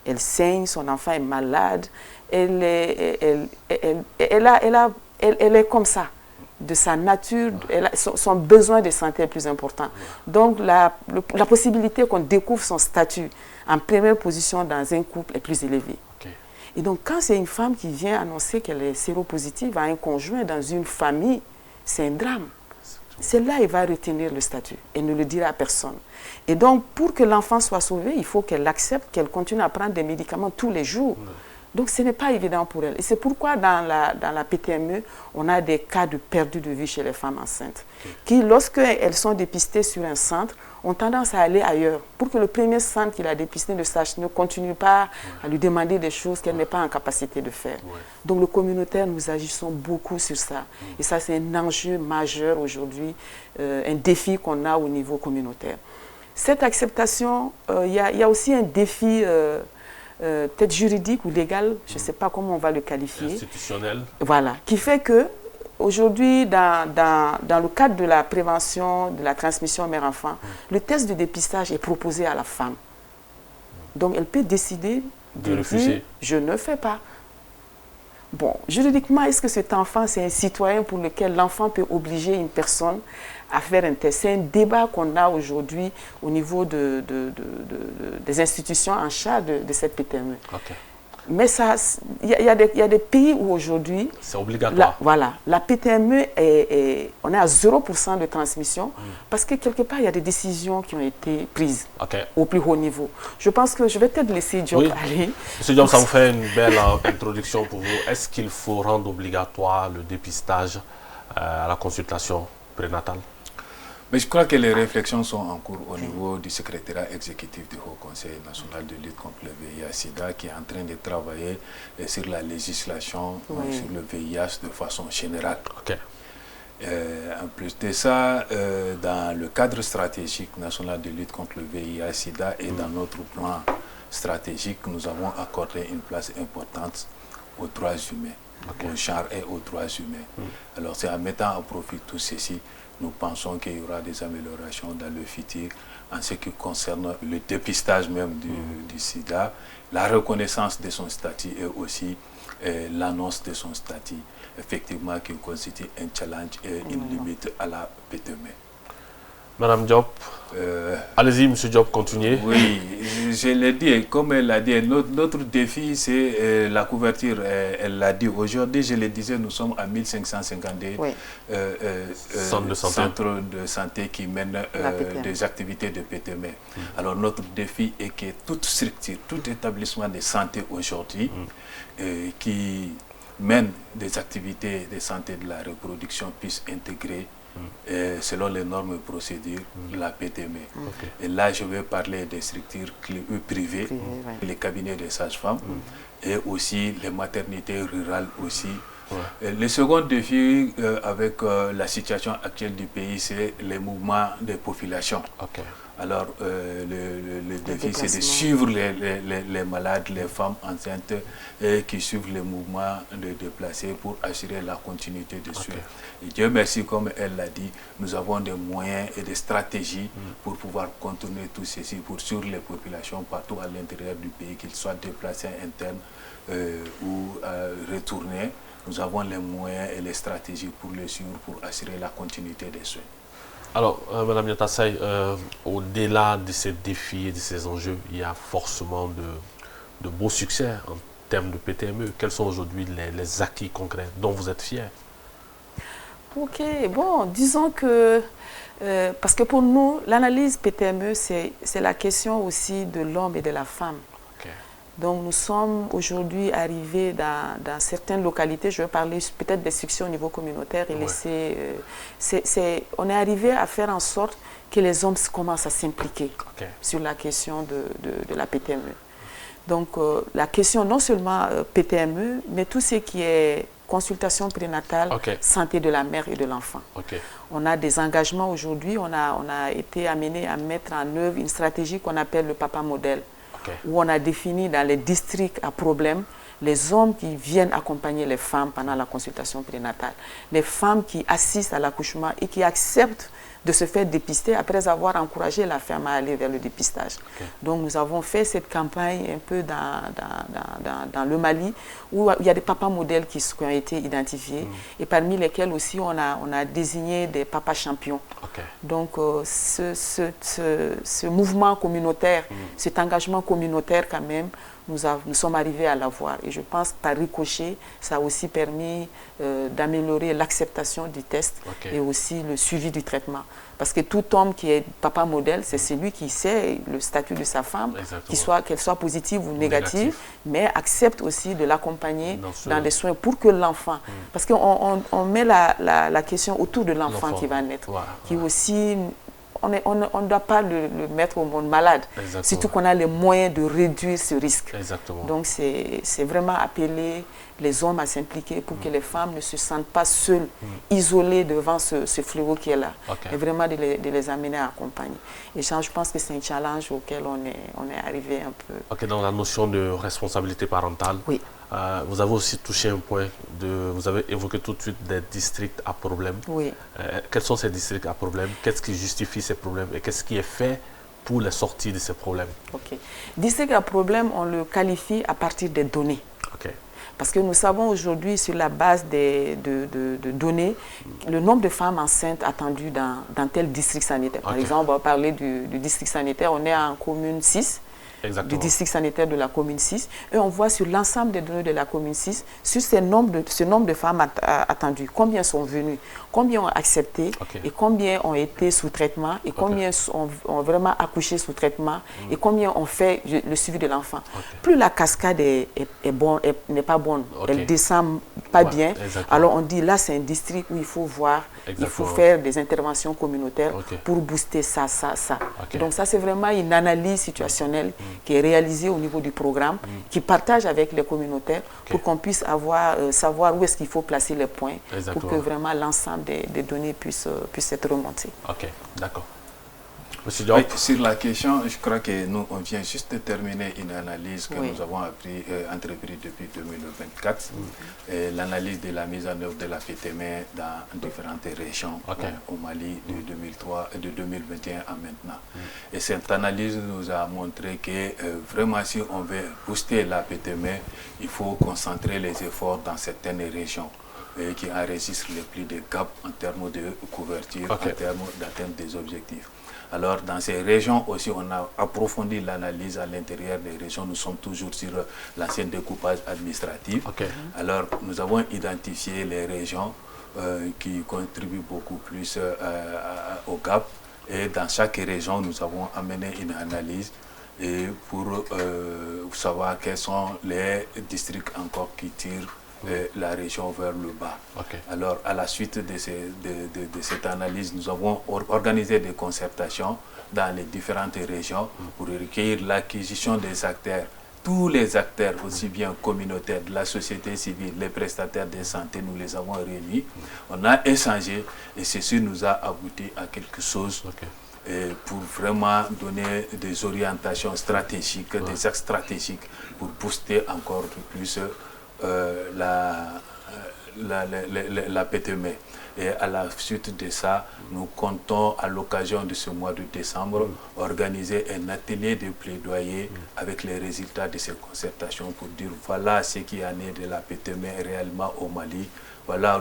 Elle saigne, son enfant est malade, elle est comme ça. De sa nature, son besoin de santé est plus important. Donc la possibilité qu'on découvre son statut en première position dans un couple est plus élevée. Et donc quand c'est une femme qui vient annoncer qu'elle est séropositive à un conjoint dans une famille, c'est un drame. C'est là qu'elle va retenir le statut et ne le dira à personne. Et donc pour que l'enfant soit sauvé, il faut qu'elle accepte qu'elle continue à prendre des médicaments tous les jours. Donc ce n'est pas évident pour elle. Et c'est pourquoi dans la PTME, on a des cas de perdu de vue chez les femmes enceintes, qui lorsqu'elles sont dépistées sur un centre, ont tendance à aller ailleurs, pour que le premier centre qui l'a dépisté ne continue pas à lui demander des choses qu'elle n'est pas en capacité de faire. Donc le communautaire, nous agissons beaucoup sur ça. Et ça, c'est un enjeu majeur aujourd'hui, un défi qu'on a au niveau communautaire. cette acceptation, il y a aussi un défi peut-être juridique ou légal, je ne sais pas comment on va le qualifier. Institutionnel. Voilà, qui fait que aujourd'hui, dans le cadre de la prévention de la transmission mère-enfant, le test de dépistage est proposé à la femme. Donc, elle peut décider de dire « je ne fais pas ». Bon, juridiquement, est-ce que cet enfant, c'est un citoyen pour lequel l'enfant peut obliger une personne à faire un test? C'est un débat qu'on a aujourd'hui au niveau des institutions en charge de cette PTME. Okay. Mais il y a des pays où aujourd'hui... C'est obligatoire. La PTME, on est à 0% de transmission parce que quelque part, il y a des décisions qui ont été prises au plus haut niveau. Je pense que je vais peut-être laisser Diop aller. Monsieur Diop, ça vous fait une belle introduction pour vous. Est-ce qu'il faut rendre obligatoire le dépistage à la consultation prénatale? Mais je crois que les réflexions sont en cours au niveau du secrétariat exécutif du Haut Conseil national de lutte contre le VIH-Sida qui est en train de travailler sur la législation sur le VIH de façon générale. En plus de ça, dans le cadre stratégique national de lutte contre le VIH-Sida et dans notre plan stratégique, nous avons accordé une place importante aux droits humains, au genre et aux droits humains. Alors c'est en mettant à profit tout ceci, nous pensons qu'il y aura des améliorations dans le futur en ce qui concerne le dépistage même du sida, la reconnaissance de son statut et aussi l'annonce de son statut, effectivement qui constitue un challenge et une limite à la PTME. Madame Diop, allez-y, Monsieur Diop, continuez. Oui, je l'ai dit, comme elle l'a dit, notre défi, c'est la couverture. Elle l'a dit aujourd'hui, je le disais, nous sommes à 1552 centres de santé qui mènent des activités de PTME. Alors, notre défi est que toute structure, tout établissement de santé aujourd'hui qui mène des activités de santé de la reproduction puisse intégrer selon les normes et procédures, la PTME. Et là, je vais parler des structures privées, les cabinets des sages-femmes et aussi les maternités rurales aussi. Le second défi avec la situation actuelle du pays, c'est les mouvements de population. Alors, le défi, c'est de suivre les malades, les femmes enceintes qui suivent les mouvements de déplacés pour assurer la continuité de soins. Et Dieu merci, comme elle l'a dit, nous avons des moyens et des stratégies pour pouvoir contourner tout ceci, pour suivre les populations partout à l'intérieur du pays, qu'ils soient déplacés internes ou retournés. Nous avons les moyens et les stratégies pour les suivre, pour assurer la continuité des soins. Alors, Madame Yatassaye, au-delà de ces défis et de ces enjeux, il y a forcément de beaux succès en termes de PTME. Quels sont aujourd'hui les acquis concrets dont vous êtes fiers? Ok, bon, disons que, parce que pour nous, l'analyse PTME, c'est la question aussi de l'homme et de la femme. Donc nous sommes aujourd'hui arrivés dans certaines localités, je vais parler peut-être des succès au niveau communautaire et laisser... on est arrivé à faire en sorte que les hommes commencent à s'impliquer sur la question de la PTME. Donc la question non seulement PTME, mais tout ce qui est consultation prénatale, santé de la mère et de l'enfant. On a des engagements aujourd'hui, on a été amené à mettre en œuvre une stratégie qu'on appelle le papa modèle. Où on a défini dans les districts à problème les hommes qui viennent accompagner les femmes pendant la consultation prénatale, les femmes qui assistent à l'accouchement et qui acceptent de se faire dépister après avoir encouragé la femme à aller vers le dépistage. Donc nous avons fait cette campagne un peu dans le Mali où il y a des papas modèles qui ont été identifiés et parmi lesquels aussi on a désigné des papas champions. Donc ce mouvement communautaire, cet engagement communautaire quand même, nous sommes arrivés à l'avoir. Et je pense que par ricochet, ça a aussi permis d'améliorer l'acceptation du test et aussi le suivi du traitement. Parce que tout homme qui est papa modèle, c'est celui qui sait le statut de sa femme, qu'elle soit positive ou négative, mais accepte aussi de l'accompagner dans des soins pour que l'enfant... Parce qu'on met la question autour de l'enfant qui va naître, qui aussi... on ne doit pas le mettre au monde malade. Exactement. Surtout qu'on a les moyens de réduire ce risque. Exactement. Donc c'est vraiment appeler les hommes à s'impliquer pour que les femmes ne se sentent pas seules, isolées devant ce fléau qui est là. Et vraiment de les amener à accompagner. Et je pense que c'est un challenge auquel on est arrivé un peu. Ok, dans la notion de responsabilité parentale, oui. Vous avez aussi touché un point, vous avez évoqué tout de suite des districts à problème. Oui. Quels sont ces districts à problème? Qu'est-ce qui justifie ces problèmes et qu'est-ce qui est fait pour les sortir de ces problèmes? Ok. District à problème, on le qualifie à partir des données. Ok. Parce que nous savons aujourd'hui, sur la base de données, le nombre de femmes enceintes attendues dans tel district sanitaire. Par exemple, on va parler du district sanitaire, on est en commune 6. Exactement. Du district sanitaire de la commune 6. Et on voit sur l'ensemble des données de la commune 6, sur ce nombre de femmes attendues, combien sont venues, combien ont accepté, et combien ont été sous traitement, et combien ont vraiment accouché sous traitement, et combien ont fait le suivi de l'enfant. Plus la cascade n'est pas bonne, elle descend pas bien, exactement. Alors on dit là c'est un district où il faut voir, il faut faire des interventions communautaires pour booster ça. Donc ça c'est vraiment une analyse situationnelle qui est réalisée au niveau du programme, qui partage avec les communautaires pour qu'on puisse savoir où est-ce qu'il faut placer les points pour que vraiment l'ensemble des données puissent être remontées. Ok, d'accord. Monsieur Diop. Oui, sur la question, je crois que nous, on vient juste de terminer une analyse que nous avons entreprise depuis 2024. L'analyse de la mise en œuvre de la PTME dans différentes régions au Mali de 2021 à maintenant. Et cette analyse nous a montré que vraiment si on veut booster la PTME, il faut concentrer les efforts dans certaines régions qui enregistrent le plus de gaps en termes de couverture, en termes d'atteinte des objectifs. Alors, dans ces régions aussi, on a approfondi l'analyse à l'intérieur des régions. Nous sommes toujours sur l'ancien découpage administratif. Alors, nous avons identifié les régions qui contribuent beaucoup plus au GAP. Et dans chaque région, nous avons amené une analyse pour savoir quels sont les districts encore qui tirent la région vers le bas. Alors, à la suite de cette analyse, nous avons organisé des concertations dans les différentes régions pour recueillir l'acquisition des acteurs. Tous les acteurs, aussi bien communautaires, de la société civile, les prestataires de santé, nous les avons réunis. On a échangé et ceci nous a abouti à quelque chose pour vraiment donner des orientations stratégiques, des axes stratégiques pour booster encore plus la PTME. Et à la suite de ça, nous comptons, à l'occasion de ce mois de décembre, organiser un atelier de plaidoyer avec les résultats de ces concertations pour dire voilà ce qui en est de la PTME réellement au Mali, voilà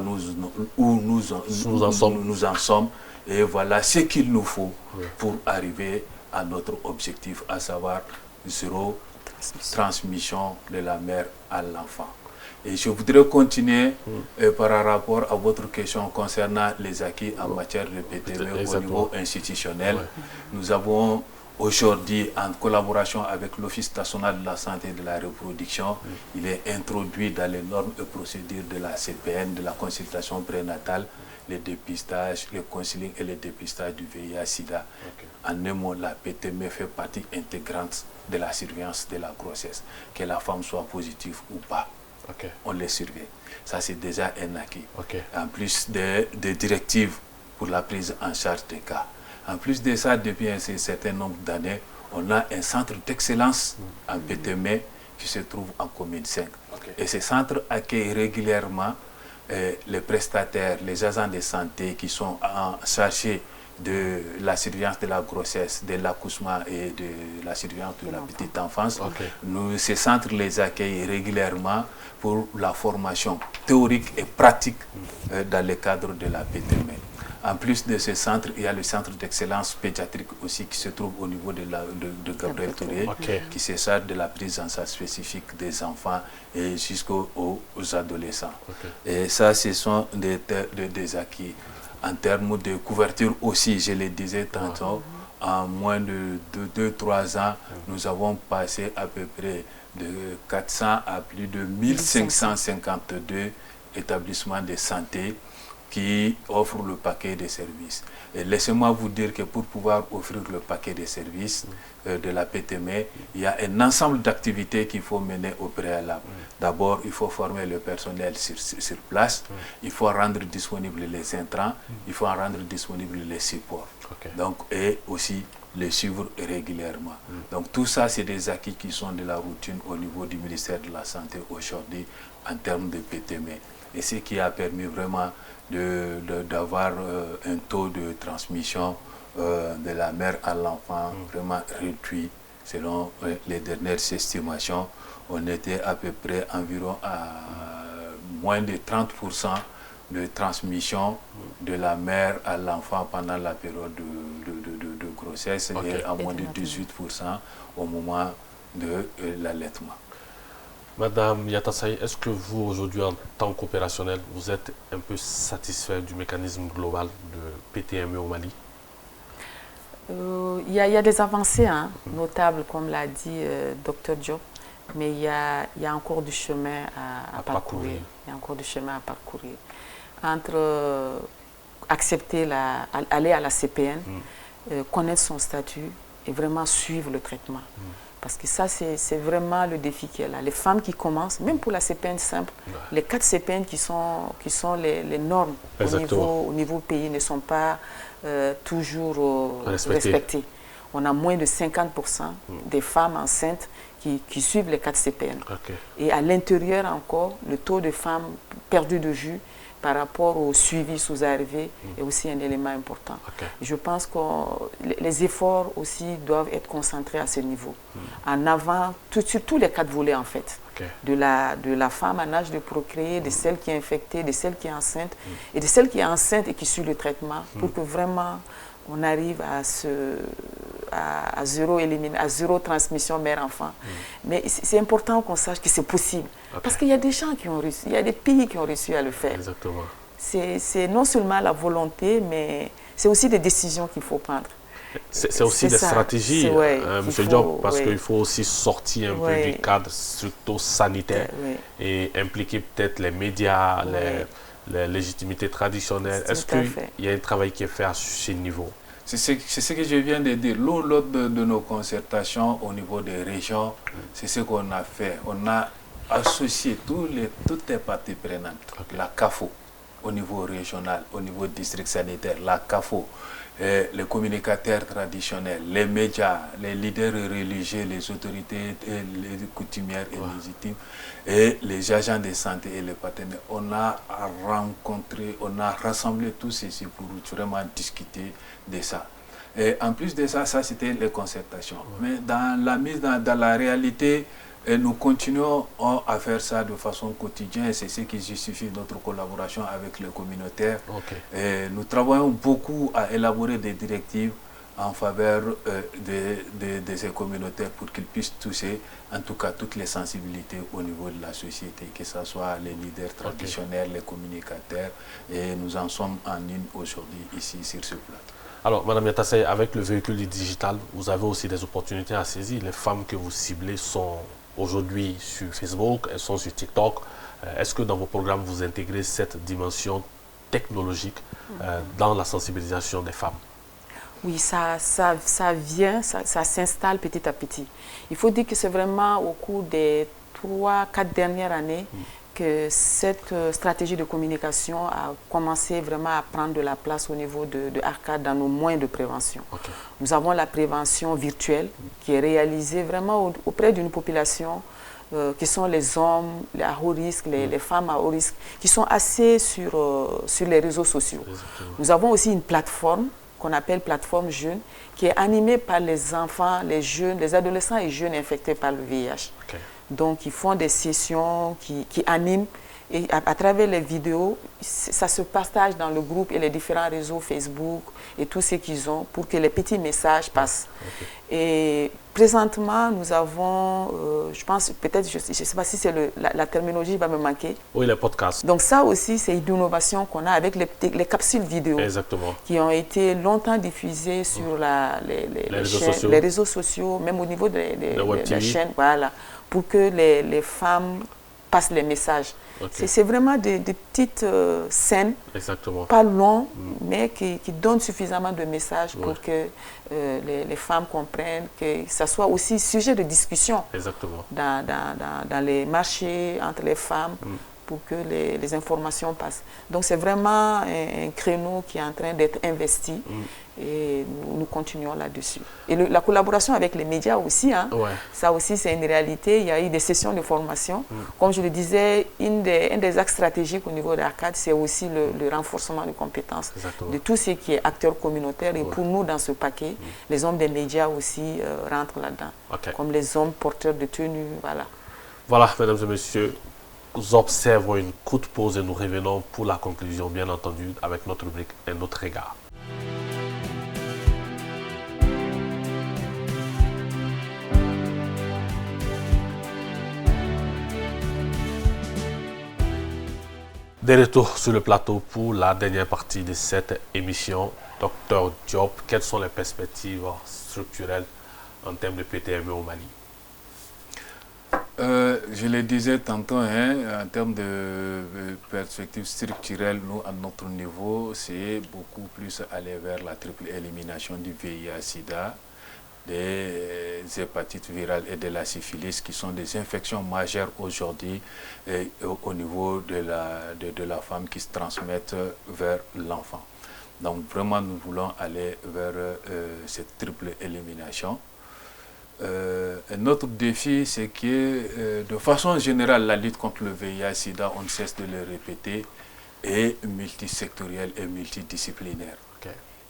où nous en sommes et voilà ce qu'il nous faut pour arriver à notre objectif, à savoir zéro transmission de la mère à l'enfant. Et je voudrais continuer par rapport à votre question concernant les acquis en matière de PTME au niveau institutionnel. Nous avons aujourd'hui, en collaboration avec l'Office national de la santé et de la reproduction, il est introduit dans les normes et procédures de la CPN, de la consultation prénatale, les dépistages, le counseling et le dépistage du VIH-Sida. En un mot, la PTME fait partie intégrante de la surveillance de la grossesse, que la femme soit positive ou pas. On les surveille. Ça, c'est déjà un acquis. En plus des directives pour la prise en charge des cas. En plus de ça, depuis un certain nombre d'années, on a un centre d'excellence en PTME qui se trouve en commune 5. Et ce centre accueille régulièrement les prestataires, les agents de santé qui sont chargés de la surveillance de la grossesse, de l'accouchement et de la surveillance de la petite enfance. Ces centres les accueillent régulièrement pour la formation théorique et pratique dans le cadre de la PTME. En plus de ce centre, il y a le centre d'excellence pédiatrique aussi qui se trouve au niveau de Gabriel Touré, qui se charge de la prise en charge spécifique des enfants et jusqu'aux adolescents. Et ça, ce sont des acquis. En termes de couverture aussi, je le disais tantôt, en moins de 2-3 ans, nous avons passé à peu près de 400 à plus de 1552 établissements de santé qui offre le paquet de services. Et laissez-moi vous dire que pour pouvoir offrir le paquet de services de la PTME, il y a un ensemble d'activités qu'il faut mener au préalable. D'abord, il faut former le personnel sur place, il faut rendre disponibles les intrants, il faut rendre disponibles les supports. Donc, et aussi les suivre régulièrement. Donc tout ça, c'est des acquis qui sont de la routine au niveau du ministère de la Santé aujourd'hui en termes de PTME. Et ce qui a permis vraiment d'avoir un taux de transmission de la mère à l'enfant vraiment réduit. Selon les dernières estimations, on était à peu près environ à moins de 30% de transmission de la mère à l'enfant pendant la période de grossesse et à moins de 18% au moment de l'allaitement. Madame Yatassaye, est-ce que vous, aujourd'hui, en tant qu'opérationnel, vous êtes un peu satisfait du mécanisme global de PTME au Mali? Il y a des avancées notables, comme l'a dit Dr Diop, mais il y a encore du chemin à parcourir. Il y a encore du chemin à parcourir. Entre accepter, aller à la CPN, connaître son statut et vraiment suivre le traitement. Parce que ça, c'est vraiment le défi qui est là. Les femmes qui commencent, même pour la CPN simple, les 4 CPN qui sont les normes au niveau pays ne sont pas toujours respectées. On a moins de 50% des femmes enceintes qui suivent les 4 CPN. Et à l'intérieur encore, le taux de femmes perdues de vue par rapport au suivi sous-arrivé est aussi un élément important. Je pense que les efforts aussi doivent être concentrés à ce niveau. En avant, sur tous les 4 volets en fait. De la femme en âge de procréer, de celle qui est infectée, de celle qui est enceinte, et de celle qui est enceinte et qui suit le traitement, pour que vraiment on arrive à zéro transmission mère-enfant. Mais c'est important qu'on sache que c'est possible. Parce qu'il y a des gens qui ont réussi, il y a des pays qui ont réussi à le faire. C'est non seulement la volonté, mais c'est aussi des décisions qu'il faut prendre. C'est aussi des stratégies, M. Diop, parce qu'il faut aussi sortir un peu du cadre surtout sanitaire et impliquer peut-être les médias, les légitimités traditionnelles. Est-ce qu'il y a un travail qui est fait à ce niveau? C'est ce que je viens de dire. Lors de nos concertations au niveau des régions, c'est ce qu'on a fait. On a associé toutes les parties prenantes. La CAFO au niveau régional, au niveau district sanitaire, la CAFO, les communicateurs traditionnels, les médias, les leaders religieux, les autorités, les coutumières et légitimes, et les agents de santé et les partenaires. On a rencontré, on a rassemblé tous ceci pour vraiment discuter de ça. Et en plus de ça, ça c'était les concertations. Mais dans la réalité, nous continuons à faire ça de façon quotidienne et c'est ce qui justifie notre collaboration avec les communautaires. Et nous travaillons beaucoup à élaborer des directives en faveur de ces communautaires pour qu'ils puissent toucher en tout cas toutes les sensibilités au niveau de la société, que ce soit les leaders traditionnels, les communicateurs, et nous en sommes en une aujourd'hui ici sur ce plateau. Alors, Mme Yatassaye, avec le véhicule du digital, vous avez aussi des opportunités à saisir. Les femmes que vous ciblez sont aujourd'hui sur Facebook, elles sont sur TikTok. Est-ce que dans vos programmes, vous intégrez cette dimension technologique dans la sensibilisation des femmes? Oui, ça vient, ça s'installe petit à petit. Il faut dire que c'est vraiment au cours des 3-4 dernières années que cette stratégie de communication a commencé vraiment à prendre de la place au niveau de Arcade dans nos moyens de prévention. Nous avons la prévention virtuelle qui est réalisée vraiment auprès d'une population qui sont les hommes à haut risque, les femmes à haut risque, qui sont assez sur les réseaux sociaux. Nous avons aussi une plateforme qu'on appelle plateforme jeune, qui est animée par les enfants, les jeunes, les adolescents et jeunes infectés par le VIH. Donc, ils font des sessions qui animent et à travers les vidéos, ça se partage dans le groupe et les différents réseaux Facebook et tout ce qu'ils ont pour que les petits messages passent. Et présentement, nous avons, je pense, peut-être, je ne sais pas si c'est la terminologie va me manquer. Oui, les podcasts. Donc ça aussi, c'est une innovation qu'on a avec les capsules vidéo qui ont été longtemps diffusées sur les réseaux sociaux, même au niveau des chaînes, voilà, pour que les femmes passe les messages. C'est vraiment des petites scènes, pas longues, mais qui donnent suffisamment de messages pour que les femmes comprennent, que ça soit aussi sujet de discussion dans les marchés entre les femmes, pour que les informations passent. Donc c'est vraiment un créneau qui est en train d'être investi et nous continuons là-dessus. Et la collaboration avec les médias aussi, ça aussi c'est une réalité. Il y a eu des sessions de formation. Comme je le disais, un des axes stratégiques au niveau de l'ARCAD, c'est aussi le renforcement des compétences de tout ce qui est acteurs communautaires. Et pour nous, dans ce paquet, les hommes des médias aussi rentrent là-dedans, comme les hommes porteurs de tenue. Voilà, mesdames et messieurs. Nous observons une courte pause et nous revenons pour la conclusion, bien entendu, avec notre rubrique Un autre regard. De retour sur le plateau pour la dernière partie de cette émission. Docteur Diop, quelles sont les perspectives structurelles en termes de PTME au Mali? Je le disais tantôt, en termes de perspective structurelle, nous, à notre niveau, c'est beaucoup plus aller vers la triple élimination du VIH-Sida, des hépatites virales et de la syphilis, qui sont des infections majeures aujourd'hui au niveau de la femme qui se transmettent vers l'enfant. Donc vraiment, nous voulons aller vers cette triple élimination. Un autre défi, c'est que de façon générale, la lutte contre le VIH-Sida, on ne cesse de le répéter, est multisectorielle et multidisciplinaire.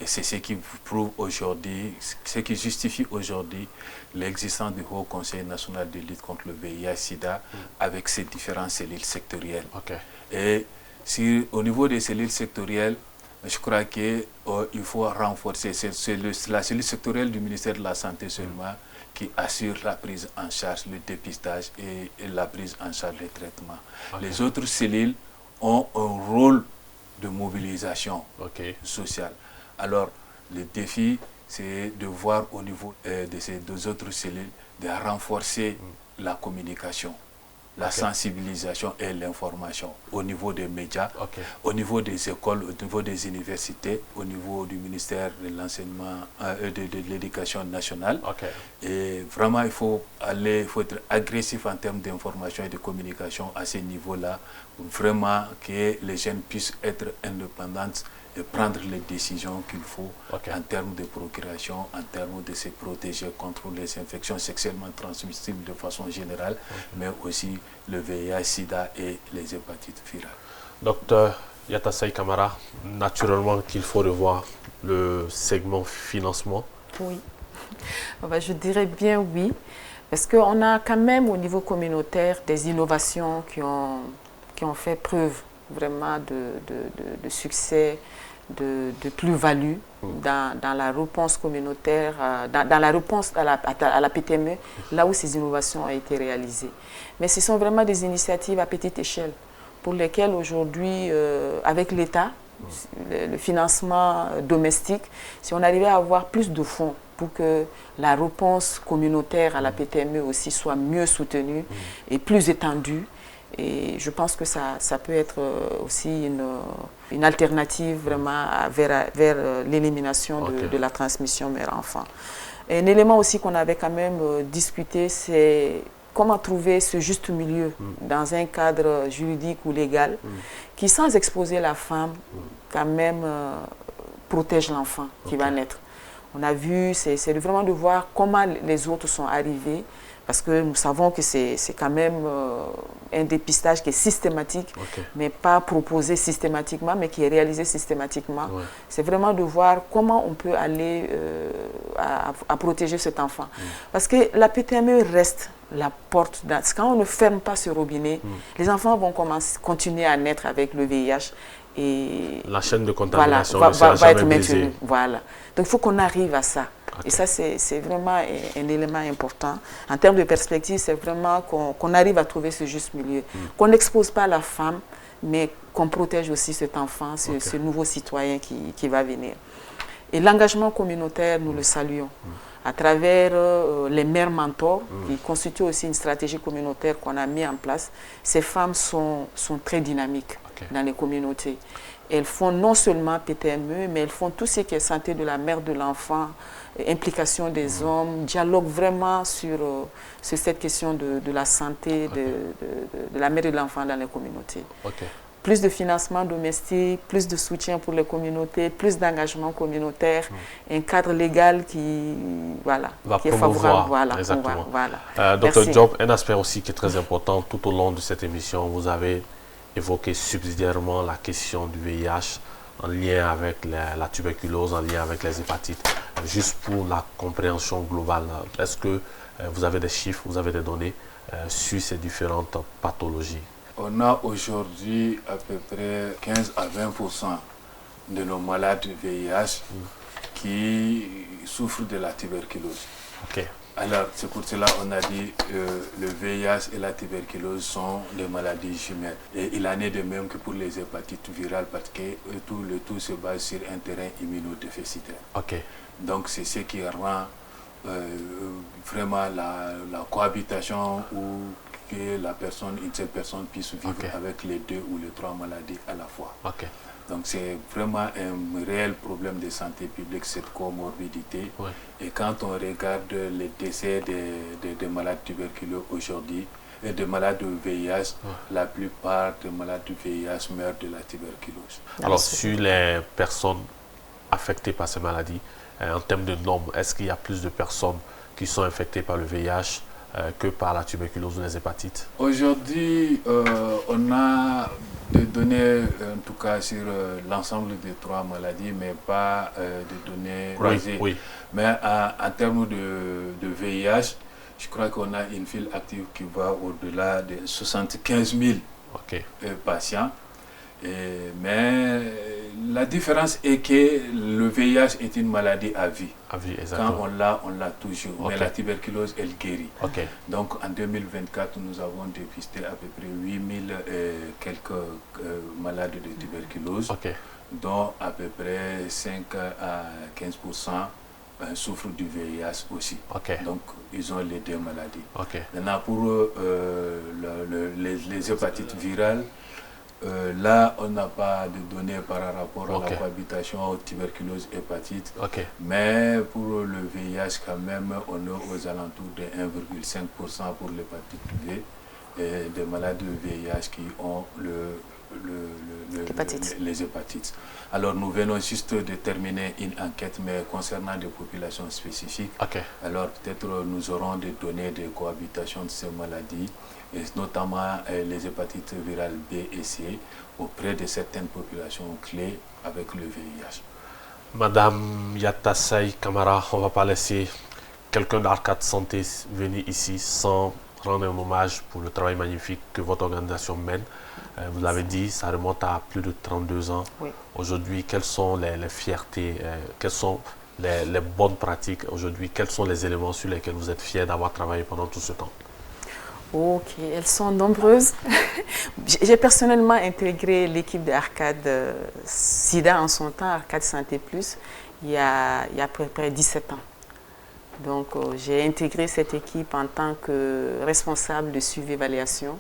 Et c'est ce qui prouve aujourd'hui, ce qui justifie aujourd'hui l'existence du Haut Conseil national de lutte contre le VIH-Sida avec ses différentes cellules sectorielles. Et au niveau des cellules sectorielles, je crois qu'il faut renforcer. C'est la cellule sectorielle du ministère de la Santé seulement qui assure la prise en charge, le dépistage et la prise en charge des traitements. Les autres cellules ont un rôle de mobilisation sociale. Alors, le défi, c'est de voir au niveau de ces deux autres cellules, de renforcer la communication, la sensibilisation et l'information au niveau des médias, au niveau des écoles, au niveau des universités, au niveau du ministère de l'enseignement, de l'éducation nationale. Et vraiment, il faut être agressif en termes d'information et de communication à ce niveau-là, pour vraiment que les jeunes puissent être indépendantes et prendre les décisions qu'il faut en termes de procuration, en termes de se protéger contre les infections sexuellement transmissibles de façon générale, mais aussi le VIH-Sida et les hépatites virales. Docteur Yatassaye Camara, naturellement qu'il faut revoir le segment financement. Oui, je dirais bien oui, parce qu'on a quand même au niveau communautaire des innovations qui ont fait preuve vraiment de succès, de plus-value dans la réponse communautaire, dans la réponse à la PTME, là où ces innovations ont été réalisées. Mais ce sont vraiment des initiatives à petite échelle pour lesquelles aujourd'hui, avec l'État, le financement domestique, si on arrivait à avoir plus de fonds pour que la réponse communautaire à la PTME aussi soit mieux soutenue et plus étendue, et je pense que ça peut être aussi une alternative vraiment vers l'élimination de la transmission mère-enfant. Un élément aussi qu'on avait quand même discuté, c'est comment trouver ce juste milieu dans un cadre juridique ou légal qui, sans exposer la femme, quand même protège l'enfant qui va naître. On a vu, c'est vraiment de voir comment les autres sont arrivés, parce que nous savons que c'est quand même un dépistage qui est systématique, mais pas proposé systématiquement, mais qui est réalisé systématiquement. C'est vraiment de voir comment on peut aller à protéger cet enfant. Parce que la PTME reste la porte. Quand on ne ferme pas ce robinet, les enfants vont continuer à naître avec le VIH. Et la chaîne de contamination va être maintenue. Voilà. Donc il faut qu'on arrive à ça. Et ça, c'est vraiment un élément important. En termes de perspective, c'est vraiment qu'on arrive à trouver ce juste milieu. Qu'on n'expose pas la femme, mais qu'on protège aussi cet enfant, ce nouveau citoyen qui va venir. Et l'engagement communautaire, nous le saluons. À travers les mères mentors, qui constituent aussi une stratégie communautaire qu'on a mis en place, ces femmes sont très dynamiques dans les communautés. Elles font non seulement PTME, mais elles font tout ce qui est santé de la mère, de l'enfant, implication des hommes, dialogue vraiment sur cette question de la santé de la mère et de l'enfant dans les communautés. Plus de financement domestique, plus de soutien pour les communautés, plus d'engagement communautaire, un cadre légal qui, qui est favorable. Dr Diop, un aspect aussi qui est très important tout au long de cette émission, vous avez évoqué subsidiairement la question du VIH en lien avec la tuberculose, en lien avec les hépatites. Juste pour la compréhension globale, est-ce que vous avez des chiffres, vous avez des données sur ces différentes pathologies? On a aujourd'hui à peu près 15 à 20% de nos malades du VIH qui souffrent de la tuberculose. Alors, c'est pour cela qu'on a dit le VIH et la tuberculose sont des maladies jumelles. Et il en est de même que pour les hépatites virales parce que le tout se base sur un terrain immunodéficitaire. Donc, c'est ce qui rend vraiment la cohabitation ou que une seule personne puisse vivre avec les 2 ou les 3 maladies à la fois. Donc c'est vraiment un réel problème de santé publique, cette comorbidité. Et quand on regarde les décès des malades tuberculeux aujourd'hui, et des malades de VIH, la plupart des malades du VIH meurent de la tuberculose. Alors sur les personnes affectées par ces maladies, en termes de nombre, est-ce qu'il y a plus de personnes qui sont infectées par le VIH que par la tuberculose ou les hépatites? Aujourd'hui, on a des données, en tout cas sur l'ensemble des 3 maladies, mais pas des données croisées. Mais en termes de VIH, je crois qu'on a une file active qui va au-delà de 75 000 patients. Mais la différence est que le VIH est une maladie à vie. Quand on l'a toujours. Mais la tuberculose, elle guérit. Donc en 2024, nous avons dépisté à peu près 8000 quelques malades de tuberculose, dont à peu près 5 à 15% souffrent du VIH aussi. Donc ils ont les 2 maladies. Maintenant pour les hépatites virales, là, on n'a pas de données par rapport à la cohabitation tuberculose hépatite, mais pour le VIH quand même, on est aux alentours de 1,5% pour l'hépatite V et des malades de VIH qui ont les hépatites. Alors nous venons juste de terminer une enquête, mais concernant des populations spécifiques. Alors peut-être nous aurons des données de cohabitation de ces maladies, et notamment les hépatites virales B et C, auprès de certaines populations clés avec le VIH. Madame Yatassaï Camara, on ne va pas laisser quelqu'un d'Arcade Santé venir ici sans rendre un hommage pour le travail magnifique que votre organisation mène. Vous l'avez dit, ça remonte à plus de 32 ans. Aujourd'hui, quelles sont les fiertés, quelles sont les bonnes pratiques aujourd'hui, quels sont les éléments sur lesquels vous êtes fiers d'avoir travaillé pendant tout ce temps? Elles sont nombreuses. J'ai personnellement intégré l'équipe d'Arcade SIDA en son temps, Arcade Santé Plus, il y a à peu près 17 ans. Donc j'ai intégré cette équipe en tant que responsable de suivi-évaluation.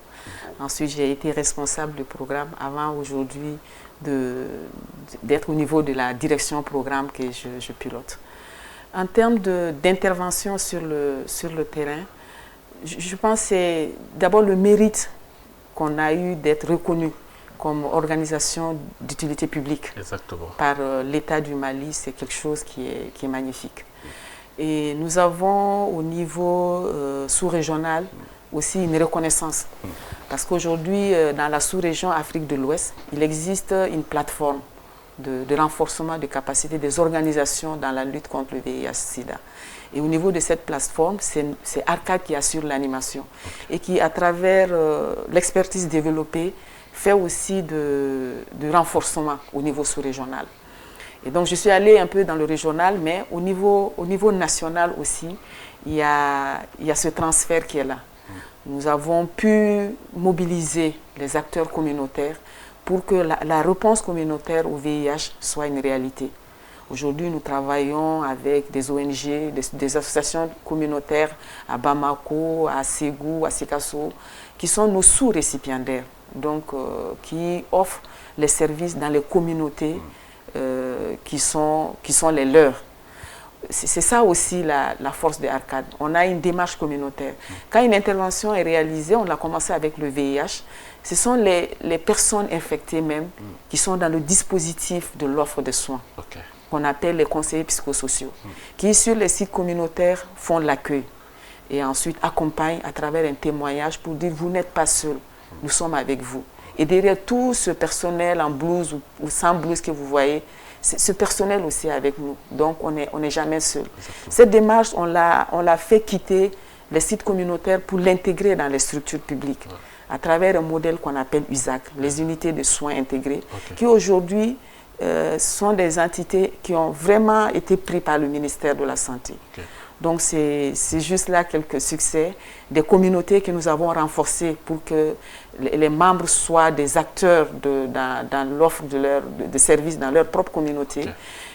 Ensuite, j'ai été responsable du programme avant aujourd'hui d'être au niveau de la direction programme que je pilote. En termes d'intervention sur le terrain, je pense que c'est d'abord le mérite qu'on a eu d'être reconnu comme organisation d'utilité publique par l'État du Mali. C'est quelque chose qui est magnifique. Et nous avons au niveau sous-régional aussi une reconnaissance. Parce qu'aujourd'hui, dans la sous-région Afrique de l'Ouest, il existe une plateforme de renforcement des capacités des organisations dans la lutte contre le VIH-Sida. Et au niveau de cette plateforme, c'est Arcade qui assure l'animation et qui, à travers l'expertise développée, fait aussi de renforcement au niveau sous-régional. Et donc, je suis allée un peu dans le régional, mais au niveau national aussi, il y a ce transfert qui est là. Nous avons pu mobiliser les acteurs communautaires pour que la réponse communautaire au VIH soit une réalité. Aujourd'hui, nous travaillons avec des ONG, des associations communautaires à Bamako, à Ségou, à Sikasso, qui sont nos sous-récipiendaires, donc qui offrent les services dans les communautés qui sont les leurs. C'est ça aussi la force de Arcade. On a une démarche communautaire. Quand une intervention est réalisée, on l'a commencé avec le VIH, ce sont les personnes infectées même qui sont dans le dispositif de l'offre de soins, qu'on appelle les conseillers psychosociaux, qui sur les sites communautaires font l'accueil et ensuite accompagnent à travers un témoignage pour dire vous n'êtes pas seul, nous sommes avec vous. Et derrière tout ce personnel en blouse ou sans blouse que vous voyez, ce personnel aussi est avec nous. Donc on n'est jamais seul. Cette démarche, on l'a fait quitter les sites communautaires pour l'intégrer dans les structures publiques à travers un modèle qu'on appelle USAC, les unités de soins intégrés, qui aujourd'hui sont des entités qui ont vraiment été prises par le ministère de la Santé. Donc c'est juste là quelques succès, des communautés que nous avons renforcées pour que les membres soient des acteurs dans l'offre de services dans leur propre communauté,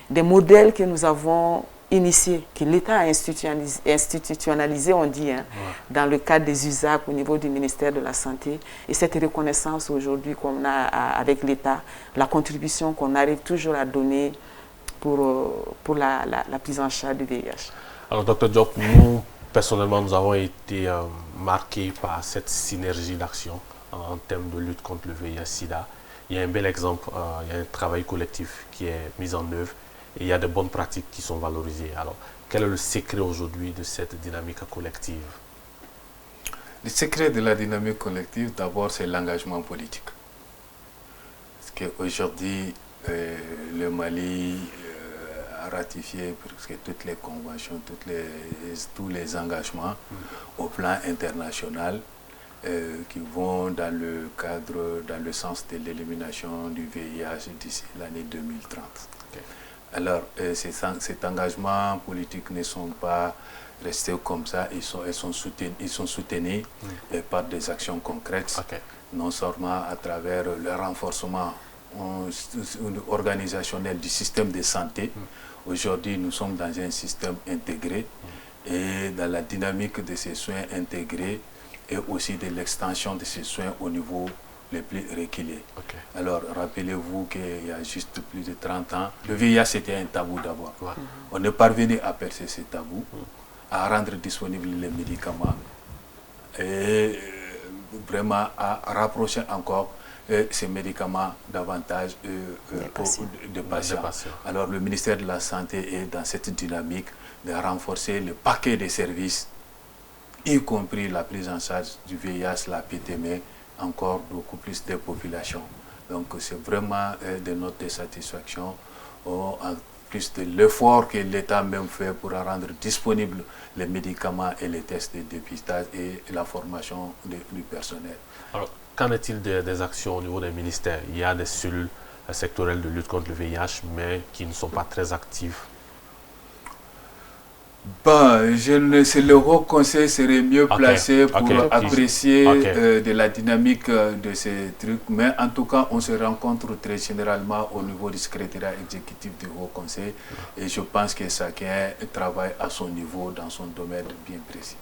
des modèles que nous avons initiés, que l'État a institutionnalisé, on dit, dans le cadre des USAC au niveau du ministère de la Santé. Et cette reconnaissance aujourd'hui qu'on a avec l'État, la contribution qu'on arrive toujours à donner pour la prise en charge du VIH. Alors, Dr Diop, nous, personnellement, nous avons été marqués par cette synergie d'action en termes de lutte contre le VIH-Sida. Il y a un bel exemple, il y a un travail collectif qui est mis en œuvre et il y a de bonnes pratiques qui sont valorisées. Alors, quel est le secret aujourd'hui de cette dynamique collective? Le secret de la dynamique collective, d'abord, c'est l'engagement politique. Parce qu'aujourd'hui, le Mali a ratifié presque toutes les conventions, tous les engagements au plan international qui vont dans le sens de l'élimination du VIH d'ici l'année 2030. Alors, cet engagement politique ne sont pas restés comme ça, ils sont soutenus par des actions concrètes, non seulement à travers le renforcement organisationnel du système de santé. Aujourd'hui, nous sommes dans un système intégré et dans la dynamique de ces soins intégrés et aussi de l'extension de ces soins au niveau les plus reculés. Alors, rappelez-vous qu'il y a juste plus de 30 ans, le VIH était un tabou d'abord. On est parvenu à percer ce tabou, à rendre disponibles les médicaments et vraiment à rapprocher encore ces médicaments davantage de patients. Alors le ministère de la Santé est dans cette dynamique de renforcer le paquet de services, y compris la prise en charge du VIH, la PTM, encore beaucoup plus de populations. Donc c'est vraiment de notre satisfaction, en plus de l'effort que l'État même fait pour rendre disponibles les médicaments et les tests de dépistage et la formation du personnel. Alors, qu'en est-il des actions au niveau des ministères? Il y a des cellules sectorielles de lutte contre le VIH, mais qui ne sont pas très actives. Le Haut Conseil serait mieux placé pour apprécier de la dynamique de ces trucs, mais en tout cas, on se rencontre très généralement au niveau du secrétariat exécutif du Haut Conseil et je pense que chacun travaille à son niveau dans son domaine bien précis.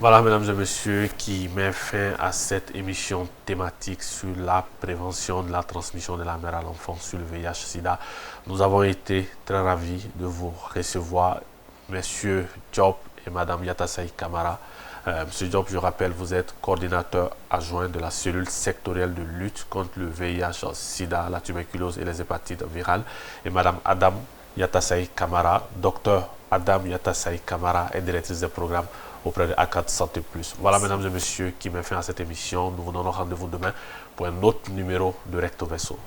Voilà, mesdames et messieurs, qui met fin à cette émission thématique sur la prévention de la transmission de la mère à l'enfant sur le VIH-Sida. Nous avons été très ravis de vous recevoir, Monsieur Diop et Madame Yatassaye Camara. Monsieur Diop, je rappelle, vous êtes coordinateur adjoint de la cellule sectorielle de lutte contre le VIH-Sida, la tuberculose et les hépatites virales. Et Madame Adam Yatassaye Camara, docteur Adam Yatassaye Camara, est directrice des programmes auprès de Arcade Santé Plus. Voilà, mesdames et messieurs, qui met fin à cette émission. Nous vous donnons rendez-vous demain pour un autre numéro de Recto Verso.